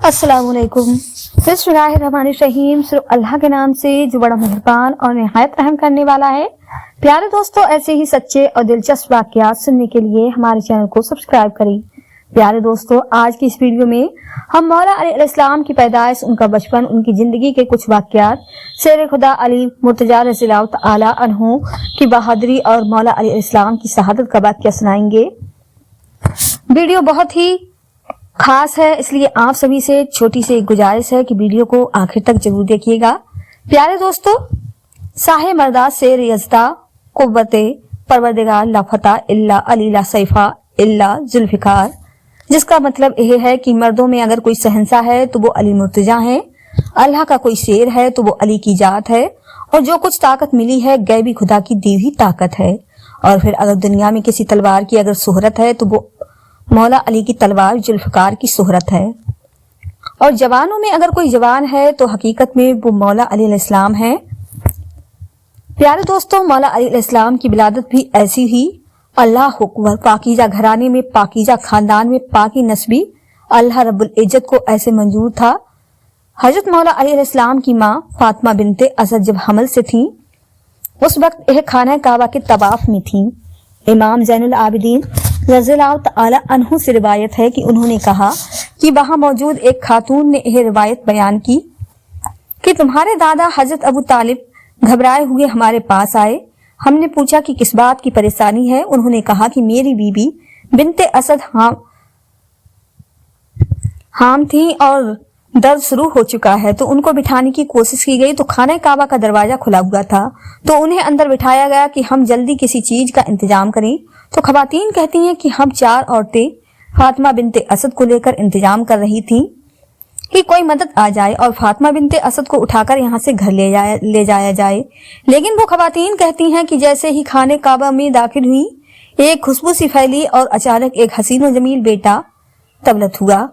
अस्सलाम वालेकुम। बिस्मिल्लाहिर्रहमानिर्रहीम। सिर्फ अल्लाह के नाम से जो बड़ा मेहरबान और निहायत रहम करने वाला है। प्यारे दोस्तों, ऐसे ही सच्चे और दिलचस्प वाकयात सुनने के लिए हमारे चैनल को सब्सक्राइब करें। प्यारे दोस्तों, आज की इस वीडियो में हम मौला अली अलैहिस्सलाम की पैदाइश, उनका बचपन, उनकी जिंदगी के कुछ वाकयात, शेर खुदा अली मुर्तजा रज़ियल्लाहु तआला अन्हु की बहादुरी और मौला अली अलैहिस्सलाम की शहादत का वाकया सुनाएंगे। वीडियो बहुत ही खास है, इसलिए आप सभी से छोटी सी गुजारिश है कि वीडियो को आखिर तक जरूर देखिएगा। प्यारे दोस्तों, साहे मर्दा शेर यज़दा कुव्वते परवरदिगार ला फता इल्ला अली ला सैफा इल्ला जुल्फ़िकार, जिसका मतलब यह है कि मर्दों में अगर कोई शहंशाह है तो वो अली मुर्तजा है, अल्लाह का कोई शेर है तो वो अली की जात है, और जो कुछ ताकत मिली है गैबी खुदा की दी हुई ताकत है। और फिर अगर दुनिया में किसी तलवार की अगर शोहरत है तो वो मौला अली की तलवार जुल्फ़िकार की शोहरत है। और जवानों में अगर कोई जवान है तो हकीकत में वो मौला अली अलैहिस्सलाम है। प्यारे दोस्तों, मौला अली अलैहिस्सलाम की विलादत भी ऐसी ही अल्लाह अकबर, पाकीज़ा घराने में, पाकीज़ा खानदान में, पाकी नस्बी, अल्लाह रब्बुल इज्जत को ऐसे मंजूर था। हजरत मौला अली अलैहिस्सलाम की माँ फातिमा बिनते असद जब हमल से थी, उस वक्त यह खाना काबा के तवाफ में थी। इमाम ज़ैनुल आबिदीन रज़ियल्लाहु तआला अन्हु से रिवायत है कि उन्होंने कहा कि वहां मौजूद एक खातून ने यह रिवायत बयान की कि तुम्हारे दादा हजरत अबू तालिब घबराए हुए हमारे पास आए। हमने पूछा कि किस बात की परेशानी है। उन्होंने कहा कि मेरी बीबी बिनते असद हाम थी और दर्द शुरू हो चुका है, तो उनको बिठाने की कोशिश की गई तो खाना काबा का दरवाजा खुला हुआ था, तो उन्हें अंदर बिठाया गया कि हम जल्दी किसी चीज का इंतजाम करें। तो खवातीन कहती हैं कि हम 4 औरतें फातिमा बिनते असद को लेकर इंतजाम कर रही थीं कि कोई मदद आ जाए और फातिमा बिनते असद को उठाकर यहाँ से घर ले जाया जाए। लेकिन वो खवातीन कहती हैं कि जैसे ही खाने काबा में दाखिल हुई, एक खुशबू सी फैली और अचानक एक हसीन और जमील बेटा तबलत हुआ।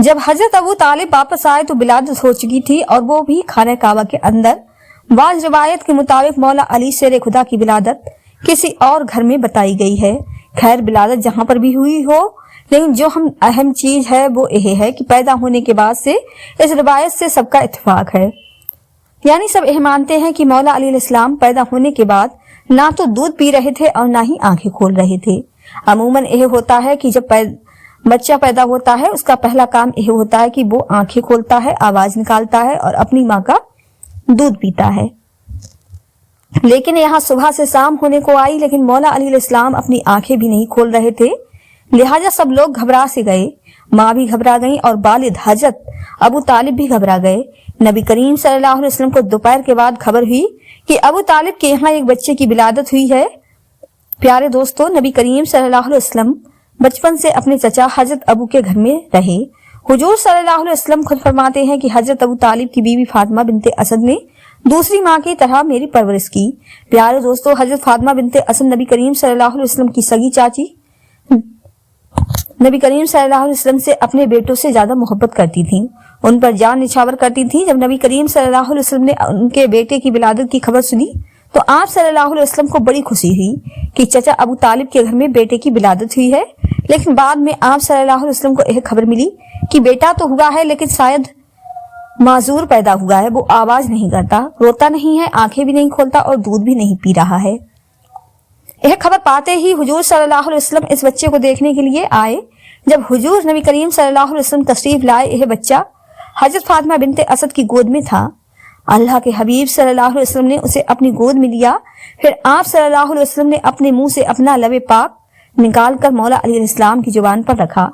जब हजरत अबू तालिब वापस आए तो विलादत हो चुकी थी और वो भी खाने काबा के अंदर। बाज़ रिवायत के मुताबिक मौला अली शेर खुदा की विलादत किसी और घर में बताई गई है। खैर, विलादत जहां पर भी हुई हो, लेकिन जो हम अहम चीज है वो यह है कि पैदा होने के बाद से इस रिवायत से सबका इत्तेफाक है, यानी सब यह मानते हैं कि मौला अली अलैहिस्सलाम पैदा होने के बाद ना तो दूध पी रहे थे और ना ही आंखें खोल रहे थे। अमूमन यह होता है कि जब बच्चा पैदा होता है उसका पहला काम यह होता है कि वो आंखें खोलता है, आवाज निकालता है और अपनी माँ का दूध पीता है। लेकिन यहाँ सुबह से शाम होने को आई, लेकिन मौला अली अलैहिस्सलाम अपनी आंखें भी नहीं खोल रहे थे। लिहाजा सब लोग घबरा से गए, माँ भी घबरा गई और वालिद हजरत अबू तालिब भी घबरा गए। नबी करीम सल्लल्लाहु अलैहि वसल्लम को दोपहर के बाद खबर हुई कि अबू तालिब के यहाँ एक बच्चे की विलादत हुई है। प्यारे दोस्तों, नबी करीम सल्लल्लाहु अलैहि वसल्लम बचपन से अपने चचा हजरत अबू के घर में रहे। हुजूर सल्लल्लाहु अलैहि वसल्लम खुद फरमाते हैं कि हजरत अबू तालिब की बीवी फातिमा बिनते असद ने दूसरी माँ की तरह मेरी परवरिश की। प्यारे दोस्तों, हजरत फातिमा बिनते असद नबी करीम सल्लल्लाहु अलैहि वसल्लम की सगी चाची नबी करीम सल्लल्लाहु अलैहि वसल्लम से अपने बेटों से ज्यादा मोहब्बत करती थीं, उन पर जान निछावर करती थीं। जब नबी करीम सल्लल्लाहु अलैहि वसल्लम ने उनके बेटे की विलादत की खबर सुनी तो आप सल्लल्लाहु अलैहि वसल्लम को बड़ी खुशी हुई कि चचा अबू तालिब के घर में बेटे की विलादत हुई है। लेकिन बाद में आप सल्लल्लाहु अलैहि वसल्लम को यह खबर मिली कि बेटा तो हुआ है लेकिन शायद माजूर पैदा हुआ है। वो आवाज नहीं करता, रोता नहीं है, आंखें भी नहीं खोलता और दूध भी नहीं पी रहा है। यह खबर पाते ही हुजूर सल्लल्लाहु अलैहि वसल्लम इस बच्चे को देखने के लिए आए। जब हुजूर नबी करीम सल्लल्लाहु अलैहि वसल्लम तशरीफ लाए, यह बच्चा हजरत फातिमा बिनते असद की गोद में था। अल्लाह के हबीब सल्लल्लाहु अलैहि वसल्लम ने उसे अपनी गोद में लिया। फिर आप सल्लल्लाहु अलैहि वसल्लम ने अपने मुंह से अपना लबे पाक निकाल कर मौला अली अलैहिस्सलाम की जुबान पर रखा।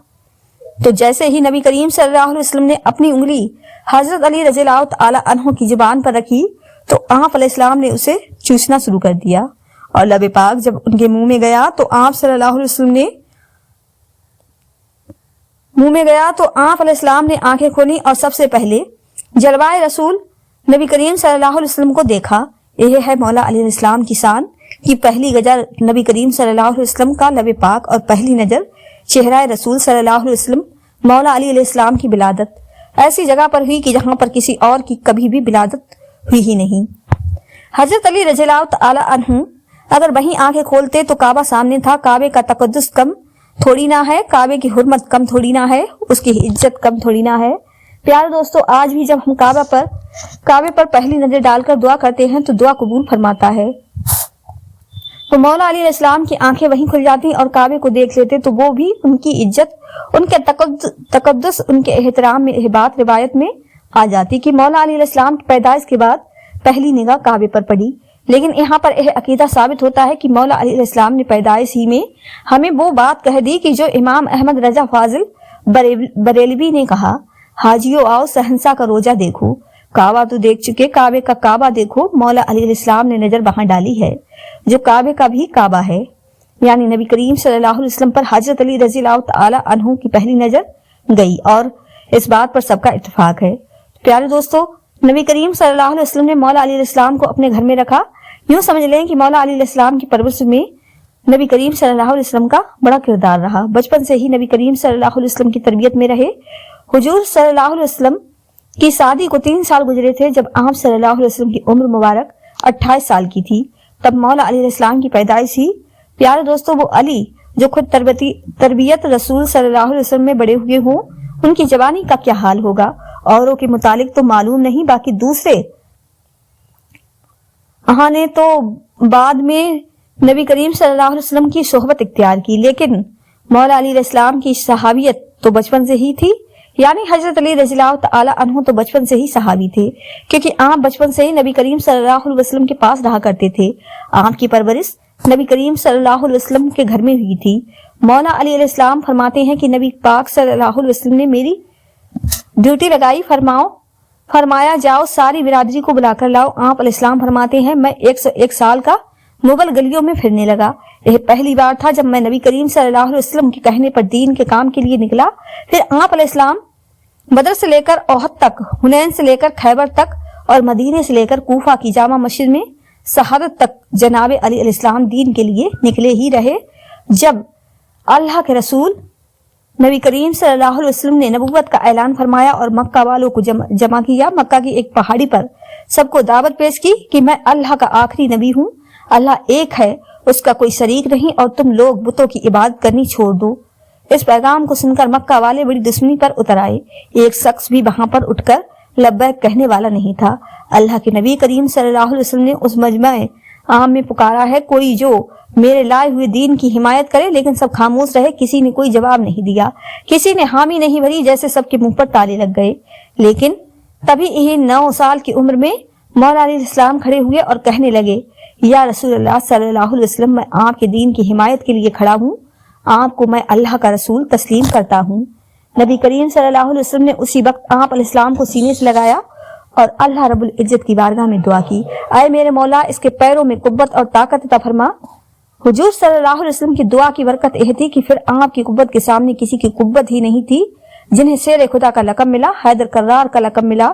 तो जैसे ही नबी करीम सल्लल्लाहु अलैहि वसल्लम ने अपनी उंगली हजरत अली रज़ियल्लाहु तआला अन्हु की जुबान पर रखी तो आप अलैहिस्सलाम ने उसे चूसना शुरू कर दिया। और लबे पाक जब उनके मुंह में गया तो आप सल्लल्लाहु अलैहि वसल्लम ने आंखें खोली और सबसे पहले जलवाए रसूल नबी करीम सल्लल्लाहु अलैहि वसल्लम को देखा। यह है मौला अली अलैहिस्सलाम की शान कि पहली नजर नबी करीम सल्लल्लाहु अलैहि वसल्लम का लबे पाक और पहली नजर चेहरा रसूल सल्लल्लाहु अलैहि वसल्लम मौला अली अलैहिस्सलाम की विलादत ऐसी जगह पर हुई कि जहां पर किसी और की कभी भी विलादत हुई ही नहीं। हजरत अली रज़ियल्लाहु तआला अन्हु अगर वहीं आंखें खोलते तो काबा सामने था। काबे का तकद्दुस कम थोड़ी ना है, काबे की हुर्मत कम थोड़ी ना है, उसकी इज्जत कम थोड़ी ना है। پیارے دوستوں، آج بھی جب ہم کعبے پر پہلی نظر ڈال کر دعا کرتے ہیں تو دعا قبول فرماتا ہے۔ تو مولا علیہ السلام کی آنکھیں وہیں کھل جاتی اور کعبے کو دیکھ لیتے تو وہ بھی ان کی عزت، ان کے تقدس، ان کے احترام میں یہ بات روایت میں آ جاتی کہ مولا علیہ السلام کی پیدائش کے بعد پہلی نگاہ کعبے پر پڑی۔ لیکن یہاں پر یہ عقیدہ ثابت ہوتا ہے کہ مولا علیہ السلام نے پیدائش ہی میں ہمیں وہ بات کہہ دی کہ جو امام احمد رضا فاضل بریلوی نے کہا، حاجیو آؤ شہنشاہ کا روزہ دیکھو، کعبہ تو دیکھ چکے، کعبے کا کعبہ دیکھو، مولا علیہ السلام نے نظر وہاں ڈالی ہے جو کعبے کا بھی کعبہ ہے۔ یعنی نبی کریم صلی اللہ علیہ وسلم پر حضرت علی رضی اللہ تعالی عنہ کی پہلی نظر گئی اور اس بات پر سب کا اتفاق ہے۔ پیارے دوستو، نبی کریم صلی اللہ علیہ وسلم نے مولا علیہ السلام کو اپنے گھر میں رکھا۔ یوں سمجھ لیں کہ مولا علیہ السلام کی پرورش میں نبی کریم صلی اللہ علیہ وسلم کا بڑا کردار رہا۔ بچپن سے ہی نبی کریم صلی اللہ علیہ وسلم کی تربیت میں رہے۔ حضور صلی اللہ علیہ وسلم کی شادی کو 3 سال گزرے تھے جب آپ صلی اللہ علیہ وسلم کی عمر مبارک 28 سال کی تھی، تب مولا علیہ السلام کی پیدائش ہوئی۔ پیارے دوستو، وہ علی جو خود تربیت رسول صلی اللہ علیہ وسلم میں بڑے ہوئے ہوں، ان کی جوانی کا کیا حال ہوگا اوروں کے متعلق تو معلوم نہیں، باقی دوسرے نے تو بعد میں نبی کریم صلی اللہ علیہ وسلم کی صحبت اختیار کی، لیکن مولا علیہ السلام کی صحابیت تو بچپن سے ہی تھی۔ یعنی حضرت علی رضی اللہ تعالی عنہ تو بچپن سے ہی صحابی تھے، کیونکہ آپ بچپن سے ہی نبی کریم صلی اللہ علیہ وسلم کے پاس رہا کرتے تھے۔ آپ کی پرورش نبی کریم صلی اللہ علیہ وسلم کے گھر میں ہوئی تھی۔ مولا علی علیہ السلام فرماتے ہیں کہ نبی پاک صلی اللہ علیہ وسلم نے میری ڈیوٹی لگائی، فرمایا جاؤ ساری برادری کو بلا کر لاؤ۔ آپ علیہ السلام فرماتے ہیں میں 101 سال کا مغل گلیوں میں پھرنے لگا۔ یہ پہلی بار تھا جب میں نبی کریم صلی اللہ علیہ وسلم کے کہنے پر دین کے کام کے لیے نکلا۔ پھر آپ علیہ السلام بدر سے لے کر احد تک، حنین سے لے کر خیبر تک اور مدینے سے لے کر کوفہ کی جامع مسجد میں شہادت تک جناب علی علیہ السلام دین کے لیے نکلے ہی رہے۔ جب اللہ کے رسول نبی کریم صلی اللہ علیہ وسلم نے نبوت کا اعلان فرمایا اور مکہ والوں کو جمع کیا، مکہ کی ایک پہاڑی پر سب کو دعوت پیش کی کہ میں اللہ کا آخری نبی ہوں، اللہ ایک ہے، اس کا کوئی شریک نہیں اور تم لوگ بتوں کی عبادت کرنی چھوڑ دو۔ اس پیغام کو سن کر مکہ والے بڑی دشمنی پر اتر آئے۔ ایک شخص بھی وہاں پر اٹھ کر لبیک کہنے والا نہیں تھا۔ اللہ کے نبی کریم صلی اللہ علیہ وسلم نے اس مجمع عام میں پکارا ہے، کوئی جو میرے لائے ہوئے دین کی حمایت کرے، لیکن سب خاموش رہے۔ کسی نے کوئی جواب نہیں دیا، کسی نے حامی نہیں بھری، جیسے سب کے منہ پر تالے لگ گئے۔ لیکن تبھی یہ 9 سال کی عمر میں مولا علیہ السلام کھڑے ہوئے اور کہنے لگے، یا رسول اللہ صلی اللہ علیہ وسلم، میں آپ کے دین کی حمایت کے لیے کھڑا ہوں، آپ کو میں اللہ کا رسول تسلیم کرتا ہوں۔ نبی کریم صلی اللہ علیہ وسلم نے اسی وقت آپ علیہ السلام کو سینے سے لگایا اور اللہ رب العزت کی بارگاہ میں دعا کی، اے میرے مولا، اس کے پیروں میں قوت اور طاقت عطا فرما۔ حضور صلی اللہ علیہ وسلم کی دعا کی برکت یہ تھی کہ پھر آپ کی قوت کے سامنے کسی کی قوت ہی نہیں تھی۔ جنہیں شیر خدا کا لقب ملا، حیدر کرار کا لقب ملا،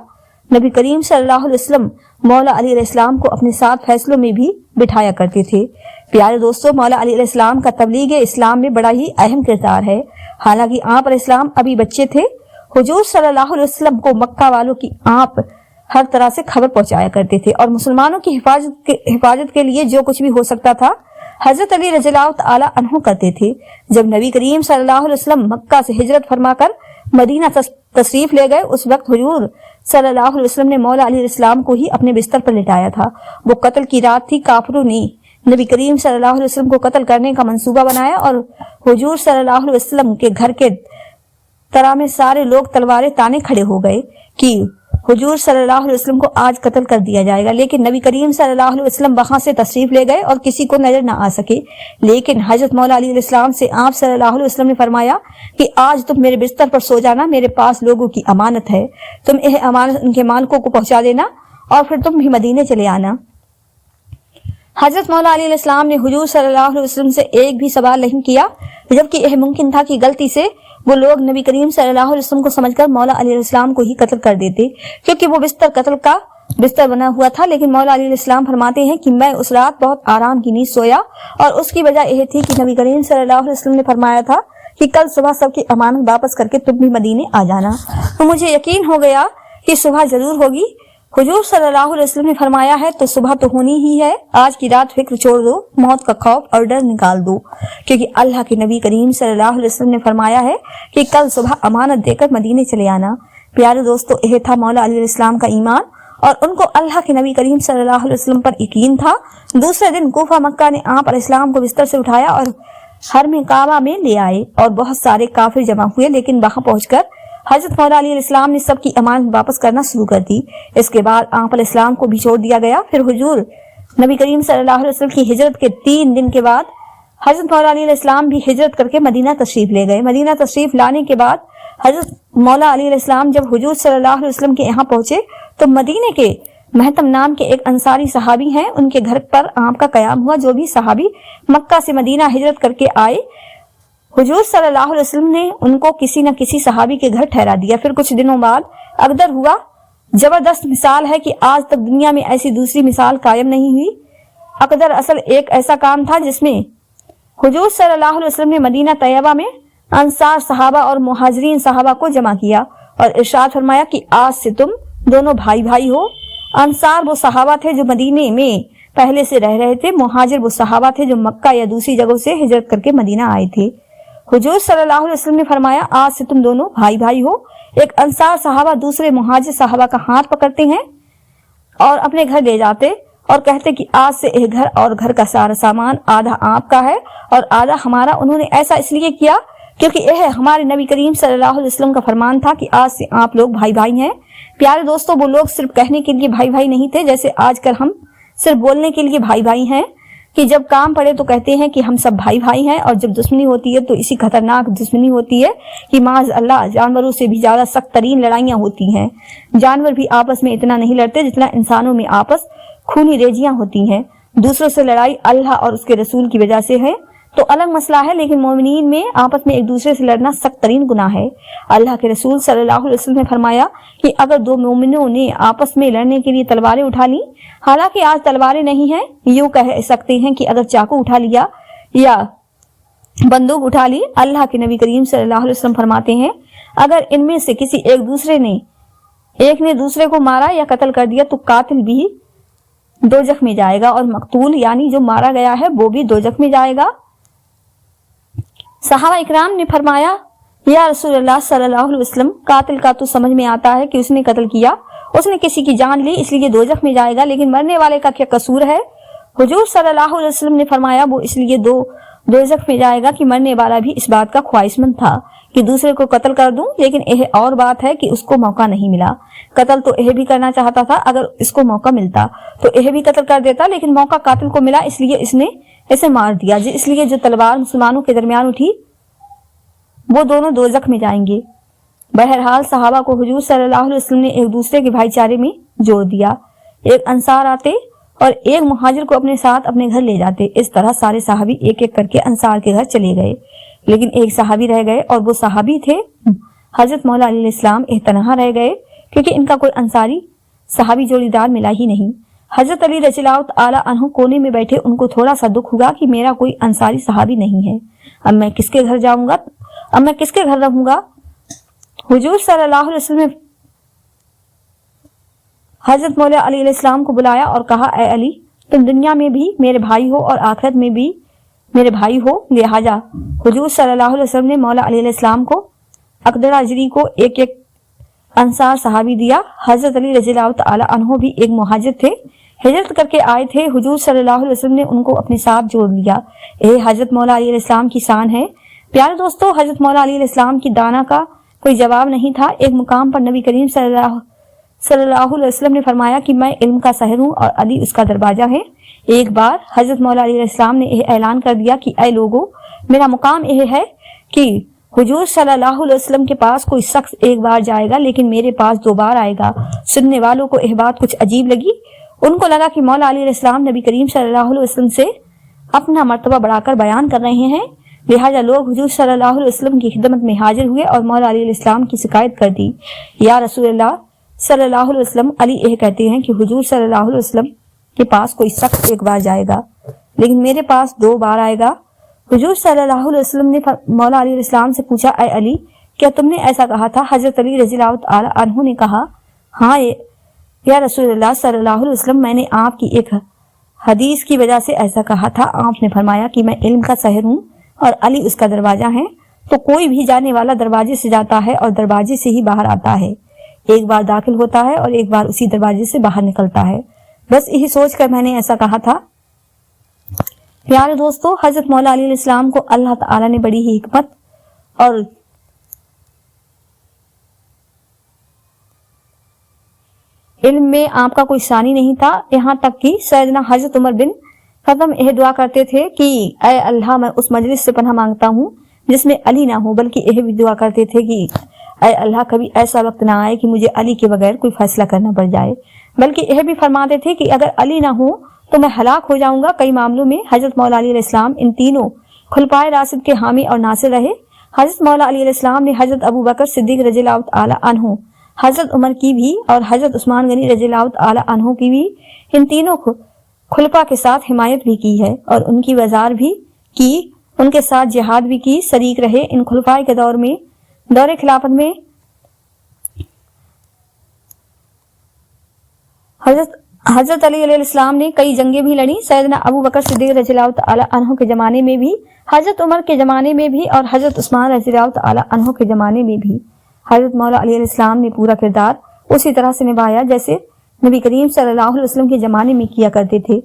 نبی کریم صلی اللہ علیہ وسلم مولا علی علیہ السلام کو اپنے ساتھ فیصلوں میں بھی بٹھایا کرتے تھے۔ پیارے دوستو، مولا علی علیہ السلام کا تبلیغ اسلام میں بڑا ہی اہم کردار ہے۔ حالانکہ آپ علیہ السلام ابھی بچے تھے، حضور صلی اللہ علیہ وسلم کو مکہ والوں کی آپ ہر طرح سے خبر پہنچایا کرتے تھے اور مسلمانوں کی حفاظت کے لیے جو کچھ بھی ہو سکتا تھا حضرت علی رضی اللہ تعالی عنہ کرتے تھے۔ جب نبی کریم صلی اللہ علیہ وسلم مکہ سے ہجرت فرما کر مدینہ تشریف لے گئے، اس وقت حضور صلی اللہ علیہ وسلم نے مولا علی علیہ السلام کو ہی اپنے بستر پر لٹایا تھا۔ وہ قتل کی رات تھی۔ کافروں نے نبی کریم صلی اللہ علیہ وسلم کو قتل کرنے کا منصوبہ بنایا اور حضور صلی اللہ علیہ وسلم کے گھر کے طرح میں سارے لوگ تلواریں تانے کھڑے ہو گئے کہ حضور صلی اللہ علیہ وسلم کو آج قتل کر دیا جائے گا۔ لیکن نبی کریم صلی اللہ علیہ وسلم وہاں سے تشریف لے گئے اور کسی کو نظر نہ آ سکے۔ لیکن حضرت مولا علی علیہ السلام سے آپ صلی اللہ علیہ وسلم نے فرمایا کہ آج تم میرے بستر پر سو جانا، میرے پاس لوگوں کی امانت ہے، تم یہ امانت ان کے مالکوں کو پہنچا دینا اور پھر تم بھی مدینے چلے آنا۔ حضرت مولا علی علیہ السلام نے حضور صلی اللہ علیہ وسلم سے ایک بھی سوال نہیں کیا، جبکہ یہ ممکن تھا کہ غلطی سے وہ لوگ نبی کریم صلی اللہ علیہ وسلم کو سمجھ کر مولا علی علیہ السلام کو ہی قتل کر دیتے، کیونکہ وہ بستر قتل کا بستر بنا ہوا تھا۔ لیکن مولا علی علیہ السلام فرماتے ہیں کہ میں اس رات بہت آرام کی نیند سویا اور اس کی وجہ یہ تھی کہ نبی کریم صلی اللہ علیہ وسلم نے فرمایا تھا کہ کل صبح سب کی امانت واپس کر کے تم بھی مدینے آ جانا، تو مجھے یقین ہو گیا کہ صبح ضرور ہوگی۔ حضور صلی اللہ علیہ وسلم نے فرمایا ہے تو صبح تو ہونی ہی ہے، آج کی رات فکر چھوڑ دو، موت کا خوف اور ڈر نکال دو، کیونکہ اللہ کے نبی کریم صلی اللہ علیہ وسلم نے فرمایا ہے کہ کل صبح امانت دے کر مدینے چلے آنا۔ प्यारे दोस्तों, यह था मौला अली अलैहिस्सलाम का ईमान और उनको अल्लाह के नबी करीम सल्लल्लाहु अलैहि वसल्लम पर यकीन था। दूसरे दिन कूफा मक्का ने आप अलैहिस्सलाम को बिस्तर से उठाया और हरम काबा में ले आए और बहुत सारे काफिर जमा हुए, लेकिन वहां पहुंचकर हजरत मौला अली अलैहिस्सलाम ने सबकी अमानत वापस करना शुरू कर दी। इसके बाद आप अलैहिस्सलाम को भी छोड़ दिया गया। फिर हुजूर नबी करीम सल्लल्लाहु अलैहि वसल्लम की हिजरत के 3 दिन के बाद हजरत मौला अली अलैहिस्सलाम भी हिजरत करके मदीना तशरीफ ले गए। मदीना तशरीफ लाने के बाद हजरत मौला अली अलैहिस्सलाम जब हुजूर सल्लल्लाहु अलैहि वसल्लम के यहाँ पहुंचे तो मदीने के महतम नाम के एक अंसारी सहाबी हैं, उनके घर पर आपका कयाम हुआ। जो भी सहाबी मक्का से मदीना हिजरत करके आए, हुजूर सल्लल्लाहु अलैहि वसल्लम ने उनको किसी न किसी सहाबी के घर ठहरा दिया। फिर कुछ दिनों बाद अगदर हुआ। जबरदस्त मिसाल है कि आज तक दुनिया में ऐसी दूसरी मिसाल कायम नहीं हुई। अकदर असल एक ऐसा काम था जिसमें हुजूर सल्लल्लाहु अलैहि वसल्लम ने मदीना तैयबा में अंसार सहाबा और मुहाजिरीन सहाबा को जमा किया और इरशाद फरमाया कि आज से तुम दोनों भाई भाई हो। अंसार वो सहाबा थे जो मदीने में पहले से रह रहे थे, मुहाजिर वो सहाबा थे जो मक्का या दूसरी जगहों से हिजरत करके मदीना आए थे। हुजूर सल्लल्लाहु अलैहि वसल्लम ने फरमाया आज से तुम दोनों भाई भाई हो। एक अंसार सहाबा दूसरे मुहाजिर सहाबा का हाथ पकड़ते हैं और अपने घर ले जाते और कहते कि आज से यह घर और घर का सारा सामान आधा आपका है और आधा हमारा। उन्होंने ऐसा इसलिए किया क्योंकि यह हमारे नबी करीम सल्लल्लाहु अलैहि वसल्लम का फरमान था कि आज से आप लोग भाई भाई हैं। प्यारे दोस्तों, वो लोग सिर्फ कहने के लिए भाई भाई नहीं थे जैसे आजकल हम सिर्फ बोलने के लिए भाई भाई हैं, कि जब काम पड़े तो कहते हैं कि हम सब भाई भाई हैं और जब दुश्मनी होती है तो इसी खतरनाक दुश्मनी होती है कि माज अल्लाह जानवरों से भी ज्यादा सख्त तरीन लड़ाइयां होती हैं। जानवर भी आपस में इतना नहीं लड़ते जितना इंसानों में आपस खूनी रेजियां होती हैं। दूसरों से लड़ाई अल्लाह और उसके रसूल की वजह से है तो अलग मसला है, लेकिन मोमिनीन में आपस में एक दूसरे से लड़ना सख्त तरीन गुनाह है। अल्लाह के रसूल सल्लल्लाहु अलैहि वसल्लम ने फरमाया कि अगर दो मोमिनों ने आपस में लड़ने के लिए तलवारें उठा ली, हालांकि आज तलवारें नहीं हैं, यूं कह सकते हैं कि अगर चाकू उठा लिया या बंदूक उठा ली, अल्लाह के नबी करीम सल्लल्लाहु अलैहि वसल्लम फरमाते हैं अगर इनमें से किसी एक ने दूसरे को मारा या कत्ल कर दिया तो कातिल भी दोजख में जाएगा और मकतूल यानी जो मारा गया है वो भी दोजख में जाएगा। सहाबा इकराम ने फरमाया या रसूलुल्लाह सल्लल्लाहु अलैहि वसल्लम, कातिल का तो समझ में आता है कि उसने कत्ल किया, उसने किसी की जान ली इसलिए दोजख में जाएगा, लेकिन मरने वाले का क्या कसूर है? हुजूर सल्लल्लाहु अलैहि वसल्लम ने फरमाया वो इसलिए दोजख में जाएगा कि मरने वाला भी इस बात का ख्वाहिशमंद था कि दूसरे को कत्ल कर दूं, लेकिन यह और बात है कि उसको मौका नहीं मिला। कत्ल तो यह भी करना चाहता था, अगर इसको मौका मिलता तो यह भी कत्ल कर देता, लेकिन मौका कातिल को मिला इसलिए इसने इसे मार दिया। इसलिए जो तलवार मुसलमानों के दरमियान उठी वो दोनों दोजख में जाएंगे। बहरहाल सहाबा को हुजूर सल्लल्लाहु अलैहि वसल्लम ने एक दूसरे के भाईचारे में जोड़ दिया। एक अंसार आते और एक मुहाजिर को अपने साथ अपने घर ले जाते। इस तरह सारे सहाबी एक एक करके अंसार के घर चले गए, लेकिन एक सहाबी रह गए और वो सहाबी थे हजरत मौला अली अलैहिस्सलाम। तनहा रह गए क्योंकि इनका कोई अंसारी सहाबी जोड़ीदार मिला ही नहीं। हजरत अली रज़ियल्लाहु ताला अन्हु कोने में बैठे, उनको थोड़ा सा दुख हुआ कि मेरा कोई अंसारी सहाबी नहीं है, अब मैं किसके घर जाऊंगा, अब मैं किसके घर रहूंगा। हुजूर सल्लल्लाहु अलैहि वसल्लम ने हजरत मौला अली अलैहिस्सलाम को बुलाया और कहा, ए अली, तुम दुनिया में भी मेरे भाई हो और आखिरत में भी मेरे भाई हो, लिहाजा हुजूर सल्लल्लाहु अलैहि वसल्लम ने मौला अली अलैहिस्सलाम को अकदर अजरी को एक एक अंसार सहाबी दिया। हजरत अली रज़ियल्लाहु ताला अन्हु भी एक मुहाजिर थे, हिजरत करके आए थे। हुजूर सल्लल्लाहु अलैहि वसल्लम ने उनको अपने साथ जोड़ लिया। यह हजरत मौला अली अलैहिस्सलाम की शान है। प्यारे दोस्तों, हजरत मौला अली अलैहिस्सलाम की दाना का कोई जवाब नहीं था। एक मुकाम पर नबी करीम सल्लल्लाहु अलैहि वसल्लम ने फरमाया कि मैं इल्म का शहर हूँ और अली उसका दरवाजा है। एक बार हजरत मौला अली अलैहिस्सलाम ने यह ऐलान कर दिया कि ऐ लोगों, मेरा मुकाम यह है कि हुजूर सल्लल्लाहु अलैहि वसल्लम के पास कोई शख्स एक बार जाएगा लेकिन मेरे पास 2 बार आएगा। सुनने वालों को यह बात कुछ अजीब लगी। उनको लगा कि मौला अली अलैहिस्सलाम नबी करीम सल्लल्लाहु अलैहि वसल्लम से अपना मर्तबा बढ़ाकर बयान कर रहे हैं। लिहाजा लोग हुजूर सल्लल्लाहु अलैहि वसल्लम की खिदमत में हाजिर हुए और मौला अली अलैहिस्सलाम की शिकायत कर दी। या रसूलुल्लाह सल्लल्लाहु अलैहि वसल्लम, अली यह कहते हैं कि हुजूर सल्लल्लाहु अलैहि वसल्लम के पास कोई शख्स एक बार जाएगा लेकिन मेरे पास 2 बार आएगा। हुजूर सल्लल्लाहु अलैहि वसल्लम ने मौला अली अलैहिस्सलाम से पूछा, ऐ अली, क्या तुमने ऐसा कहा था? हजरत अली रज़ियल्लाहु ताला अन्हु ने कहा, हाँ या रसूलुल्लाह सल्लल्लाहु अलैहि वसल्लम, मैंने आपकी एक हदीस की वजह से ऐसा कहा था। आपने फरमाया कि मैं इल्म का शहर हूँ और अली उसका दरवाजा है, तो कोई भी जाने वाला दरवाजे से जाता है और दरवाजे से ही बाहर आता है। ایک بار داخل ہوتا ہے اور ایک بار اسی دروازے سے باہر نکلتا ہے۔ بس یہی سوچ کر میں نے ایسا کہا تھا۔ پیارے دوستو، حضرت مولا علی علیہ السلام کو اللہ تعالیٰ نے بڑی ہی حکمت اور علم میں آپ کا کوئی ثانی نہیں تھا، یہاں تک کہ سیدنا حضرت عمر بن خطاب یہ دعا کرتے تھے کہ اے اللہ، میں اس مجلس سے پناہ مانگتا ہوں جس میں علی نہ ہو، بلکہ یہ بھی دعا کرتے تھے کہ اے اللہ، کبھی ایسا وقت نہ آئے کہ مجھے علی کے بغیر کوئی فیصلہ کرنا پڑ جائے، بلکہ یہ بھی فرماتے تھے کہ اگر علی نہ ہو تو میں ہلاک ہو جاؤں گا۔ کئی معاملوں میں حضرت مولا علی علیہ السلام ان تینوں خلفائے راشد کے حامی اور ناصر رہے۔ حضرت مولا علی علیہ السلام نے حضرت ابو بکر صدیق رضی اللہ تعالی عنہ، حضرت عمر کی بھی اور حضرت عثمان غنی رضی اللہ تعالی عنہ کی بھی ان تینوں خلفاء کے ساتھ حمایت بھی کی ہے اور ان کی وزار بھی کی، ان کے ساتھ جہاد بھی کی، شریک رہے۔ ان خلفاء کے دور خلافت میں حضرت علی علیہ السلام نے کئی جنگیں بھی لڑی۔ سیدنا ابو بکر صدیق رضی اللہ تعالی عنہ کے زمانے میں بھی، حضرت عمر کے زمانے میں بھی اور حضرت عثمان رضی اللہ تعالی عنہ کے زمانے میں بھی حضرت مولا علی علیہ السلام نے پورا کردار اسی طرح سے نبھایا جیسے نبی کریم صلی اللہ علیہ وسلم کے زمانے میں کیا کرتے تھے۔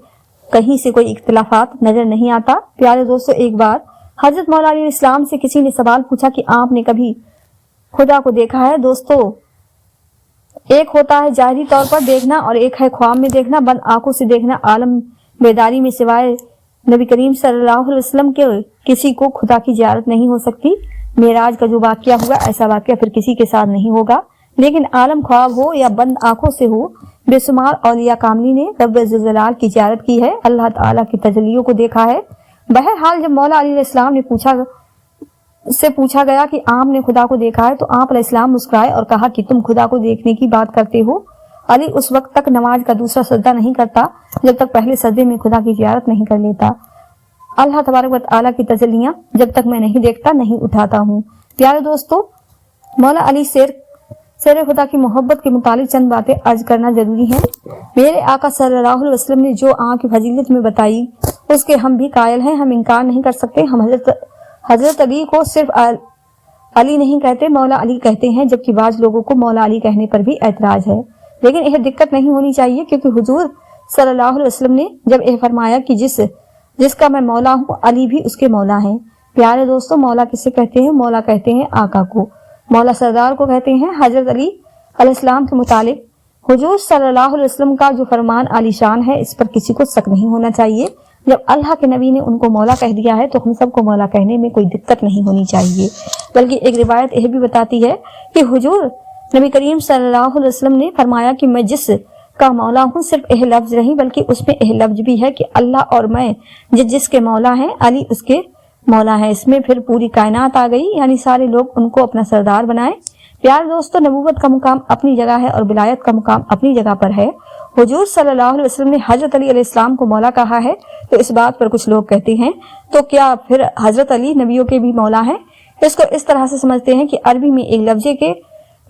کہیں سے کوئی اختلافات نظر نہیں آتا۔ پیارے دوستو، ایک بار حضرت مولا علی علیہ السلام سے کسی نے سوال پوچھا کہ آپ نے کبھی خدا کو دیکھا ہے؟ دوستو، ایک ہوتا ہے ظاہری طور پر دیکھنا اور ایک ہے خواب میں دیکھنا، بند آنکھوں سے دیکھنا۔ عالم بیداری میں سوائے نبی کریم صلی اللہ علیہ وسلم کے کسی کو خدا کی زیارت نہیں ہو سکتی۔ معراج کا جو واقعہ ہوا، ایسا واقعہ پھر کسی کے ساتھ نہیں ہوگا، لیکن عالم خواب ہو یا بند آنکھوں سے ہو، بے شمار اولیاء کاملی نے رب ذوالجلال کی زیارت کی ہے، اللہ تعالیٰ کی تجلیوں کو دیکھا ہے۔ بہرحال جب مولا علی علیہ السلام نے پوچھا گیا کہ آپ نے خدا کو دیکھا ہے تو آپ علیہ السلام مسکرائے اور کہا کہ تم خدا کو دیکھنے کی بات کرتے ہو۔ علی اس وقت تک نماز کا دوسرا سجدہ نہیں کرتا جب تک پہلے سجدے میں خدا کی زیارت نہیں کر لیتا۔ اللہ تبارک و تعالیٰ کی تجلیاں جب تک میں نہیں دیکھتا نہیں اٹھاتا ہوں۔ پیارے دوستو، مولا علی شیر خدا کی محبت کے متعلق چند باتیں عرض کرنا ضروری ہے۔ میرے آقا صلی اللہ علیہ وسلم نے جو آپ کی فضیلت میں بتائی اس کے ہم بھی قائل ہیں، ہم انکار نہیں کر سکتے۔ ہم حضرت علی کو صرف علی نہیں کہتے، مولا علی کہتے ہیں، جبکہ بعض لوگوں کو مولا علی کہنے پر بھی اعتراض ہے، لیکن یہ دقت نہیں ہونی چاہیے، کیونکہ حضور صلی اللہ علیہ وسلم نے جب یہ فرمایا کہ جس کا میں مولا ہوں، علی بھی اس کے مولا ہیں۔ پیارے دوستو، مولا کسے کہتے ہیں؟ مولا کہتے ہیں آقا کو، مولا سردار کو کہتے ہیں۔ حضرت علی علیہ السلام کے متعلق حضور صلی اللہ علیہ وسلم کا جو فرمان عالی شان ہے، اس پر کسی کو شک نہیں ہونا چاہیے۔ جب اللہ کے نبی نے ان کو مولا کہہ دیا ہے تو ہم سب کو مولا کہنے میں کوئی دقت نہیں ہونی چاہیے۔ بلکہ ایک روایت یہ بھی بتاتی ہے کہ حضور نبی کریم صلی اللہ علیہ وسلم نے فرمایا کہ میں جس کا مولا ہوں، صرف یہ لفظ نہیں بلکہ اس میں یہ لفظ بھی ہے کہ اللہ اور میں جس کے مولا ہیں، علی اس کے مولا ہے۔ اس میں پھر پوری کائنات آ گئی، یعنی سارے لوگ ان کو اپنا سردار بنائیں۔ پیارے دوستو، نبوت کا مقام اپنی جگہ ہے اور ولایت کا مقام اپنی جگہ پر ہے۔ حضور صلی اللہ علیہ وسلم نے حضرت علی علیہ السلام کو مولا کہا ہے، تو اس بات پر کچھ لوگ کہتے ہیں تو کیا پھر حضرت علی نبیوں کے بھی مولا ہیں؟ اس کو اس طرح سے سمجھتے ہیں کہ عربی میں ایک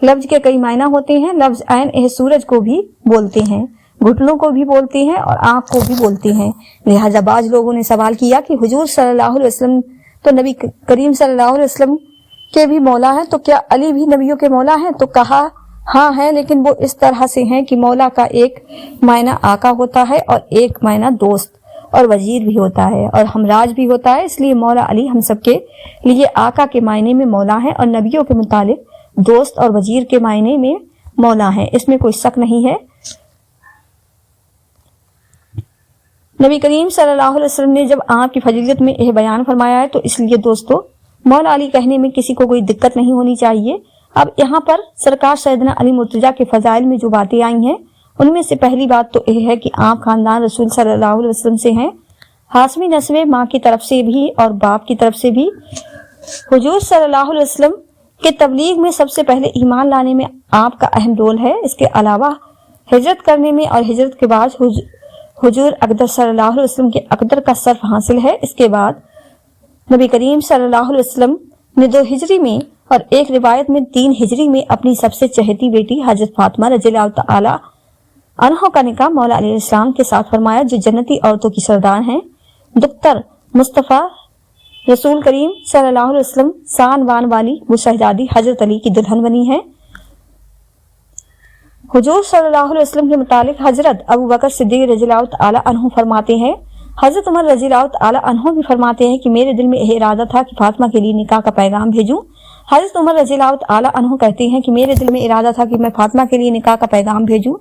لفظ کے کئی معنی ہوتے ہیں۔ لفظ عین یہ سورج کو بھی بولتے ہیں، گھٹنوں کو بھی بولتے ہیں اور آنکھ کو بھی بولتے ہیں۔ لہٰذا بعض لوگوں نے سوال کیا کہ حضور صلی اللہ علیہ وسلم تو نبی کریم صلی اللہ علیہ وسلم کے بھی مولا ہیں، تو کیا علی بھی نبیوں کے مولا ہیں؟ تو کہا ہاں ہے، لیکن وہ اس طرح سے ہیں کہ مولا کا ایک معنی آقا ہوتا ہے اور ایک معنی دوست اور وزیر بھی ہوتا ہے اور ہمراج بھی ہوتا ہے۔ اس لیے مولا علی ہم سب کے لیے آقا کے معنی میں مولا ہیں اور نبیوں کے متعلق دوست اور وزیر کے معنی میں مولا ہیں، اس میں کوئی شک نہیں ہے۔ نبی کریم صلی اللہ علیہ وسلم نے جب آپ کی فضیلت میں یہ بیان فرمایا ہے تو اس لیے دوستو مولا علی کہنے میں کسی کو کوئی دقت نہیں ہونی چاہیے۔ اب یہاں پر سرکار سیدنا علی مرتضیٰ کے فضائل میں جو باتیں آئی ہیں ان میں سے پہلی بات تو یہ ہے کہ آپ خاندان رسول صلی اللہ علیہ وسلم سے ہیں، ہاشمی نسب، ماں کی طرف سے بھی اور باپ کی طرف سے بھی۔ حضور صلی اللہ علیہ وسلم کے تبلیغ میں سب سے پہلے ایمان لانے میں آپ کا اہم رول ہے، اس کے علاوہ ہجرت کرنے میں اور ہجرت کے بعد حضور اقدر صلی اللہ علیہ وسلم کے اقدر کا صرف حاصل ہے۔ اس کے بعد نبی کریم صلی اللہ علیہ وسلم نے 2 ہجری میں اور ایک روایت میں 3 ہجری میں اپنی سب سے چہیتی بیٹی حضرت فاطمہ رضی اللہ تعالی عنہا کا نکاح مولا علیہ السلام کے ساتھ فرمایا، جو جنتی عورتوں کی سردار ہیں۔ دختر مصطفیٰ رسول کریم صلی اللہ علیہ وسلم شان وان والی وہ شہزادی حضرت علی کی دلہن بنی ہے۔ हुजूर सल्लल्लाहु अलैहि वसल्लम के मुतालिक हजरत अबू बकर सिद्दीक रज़ियल्लाहु तआला अन्हु फरमाते हैं, हजरत उमर रज़ियल्लाहु तआला अन्हु भी फरमाते हैं कि मेरे दिल में यह इरादा था कि फातिमा के लिए निकाह का पैगाम भेजूं। हजरत उमर रज़ियल्लाहु तआला अन्हु कहते हैं कि मेरे दिल में इरादा था कि मैं फातिमा के लिए निकाह का पैगाम भेजूं।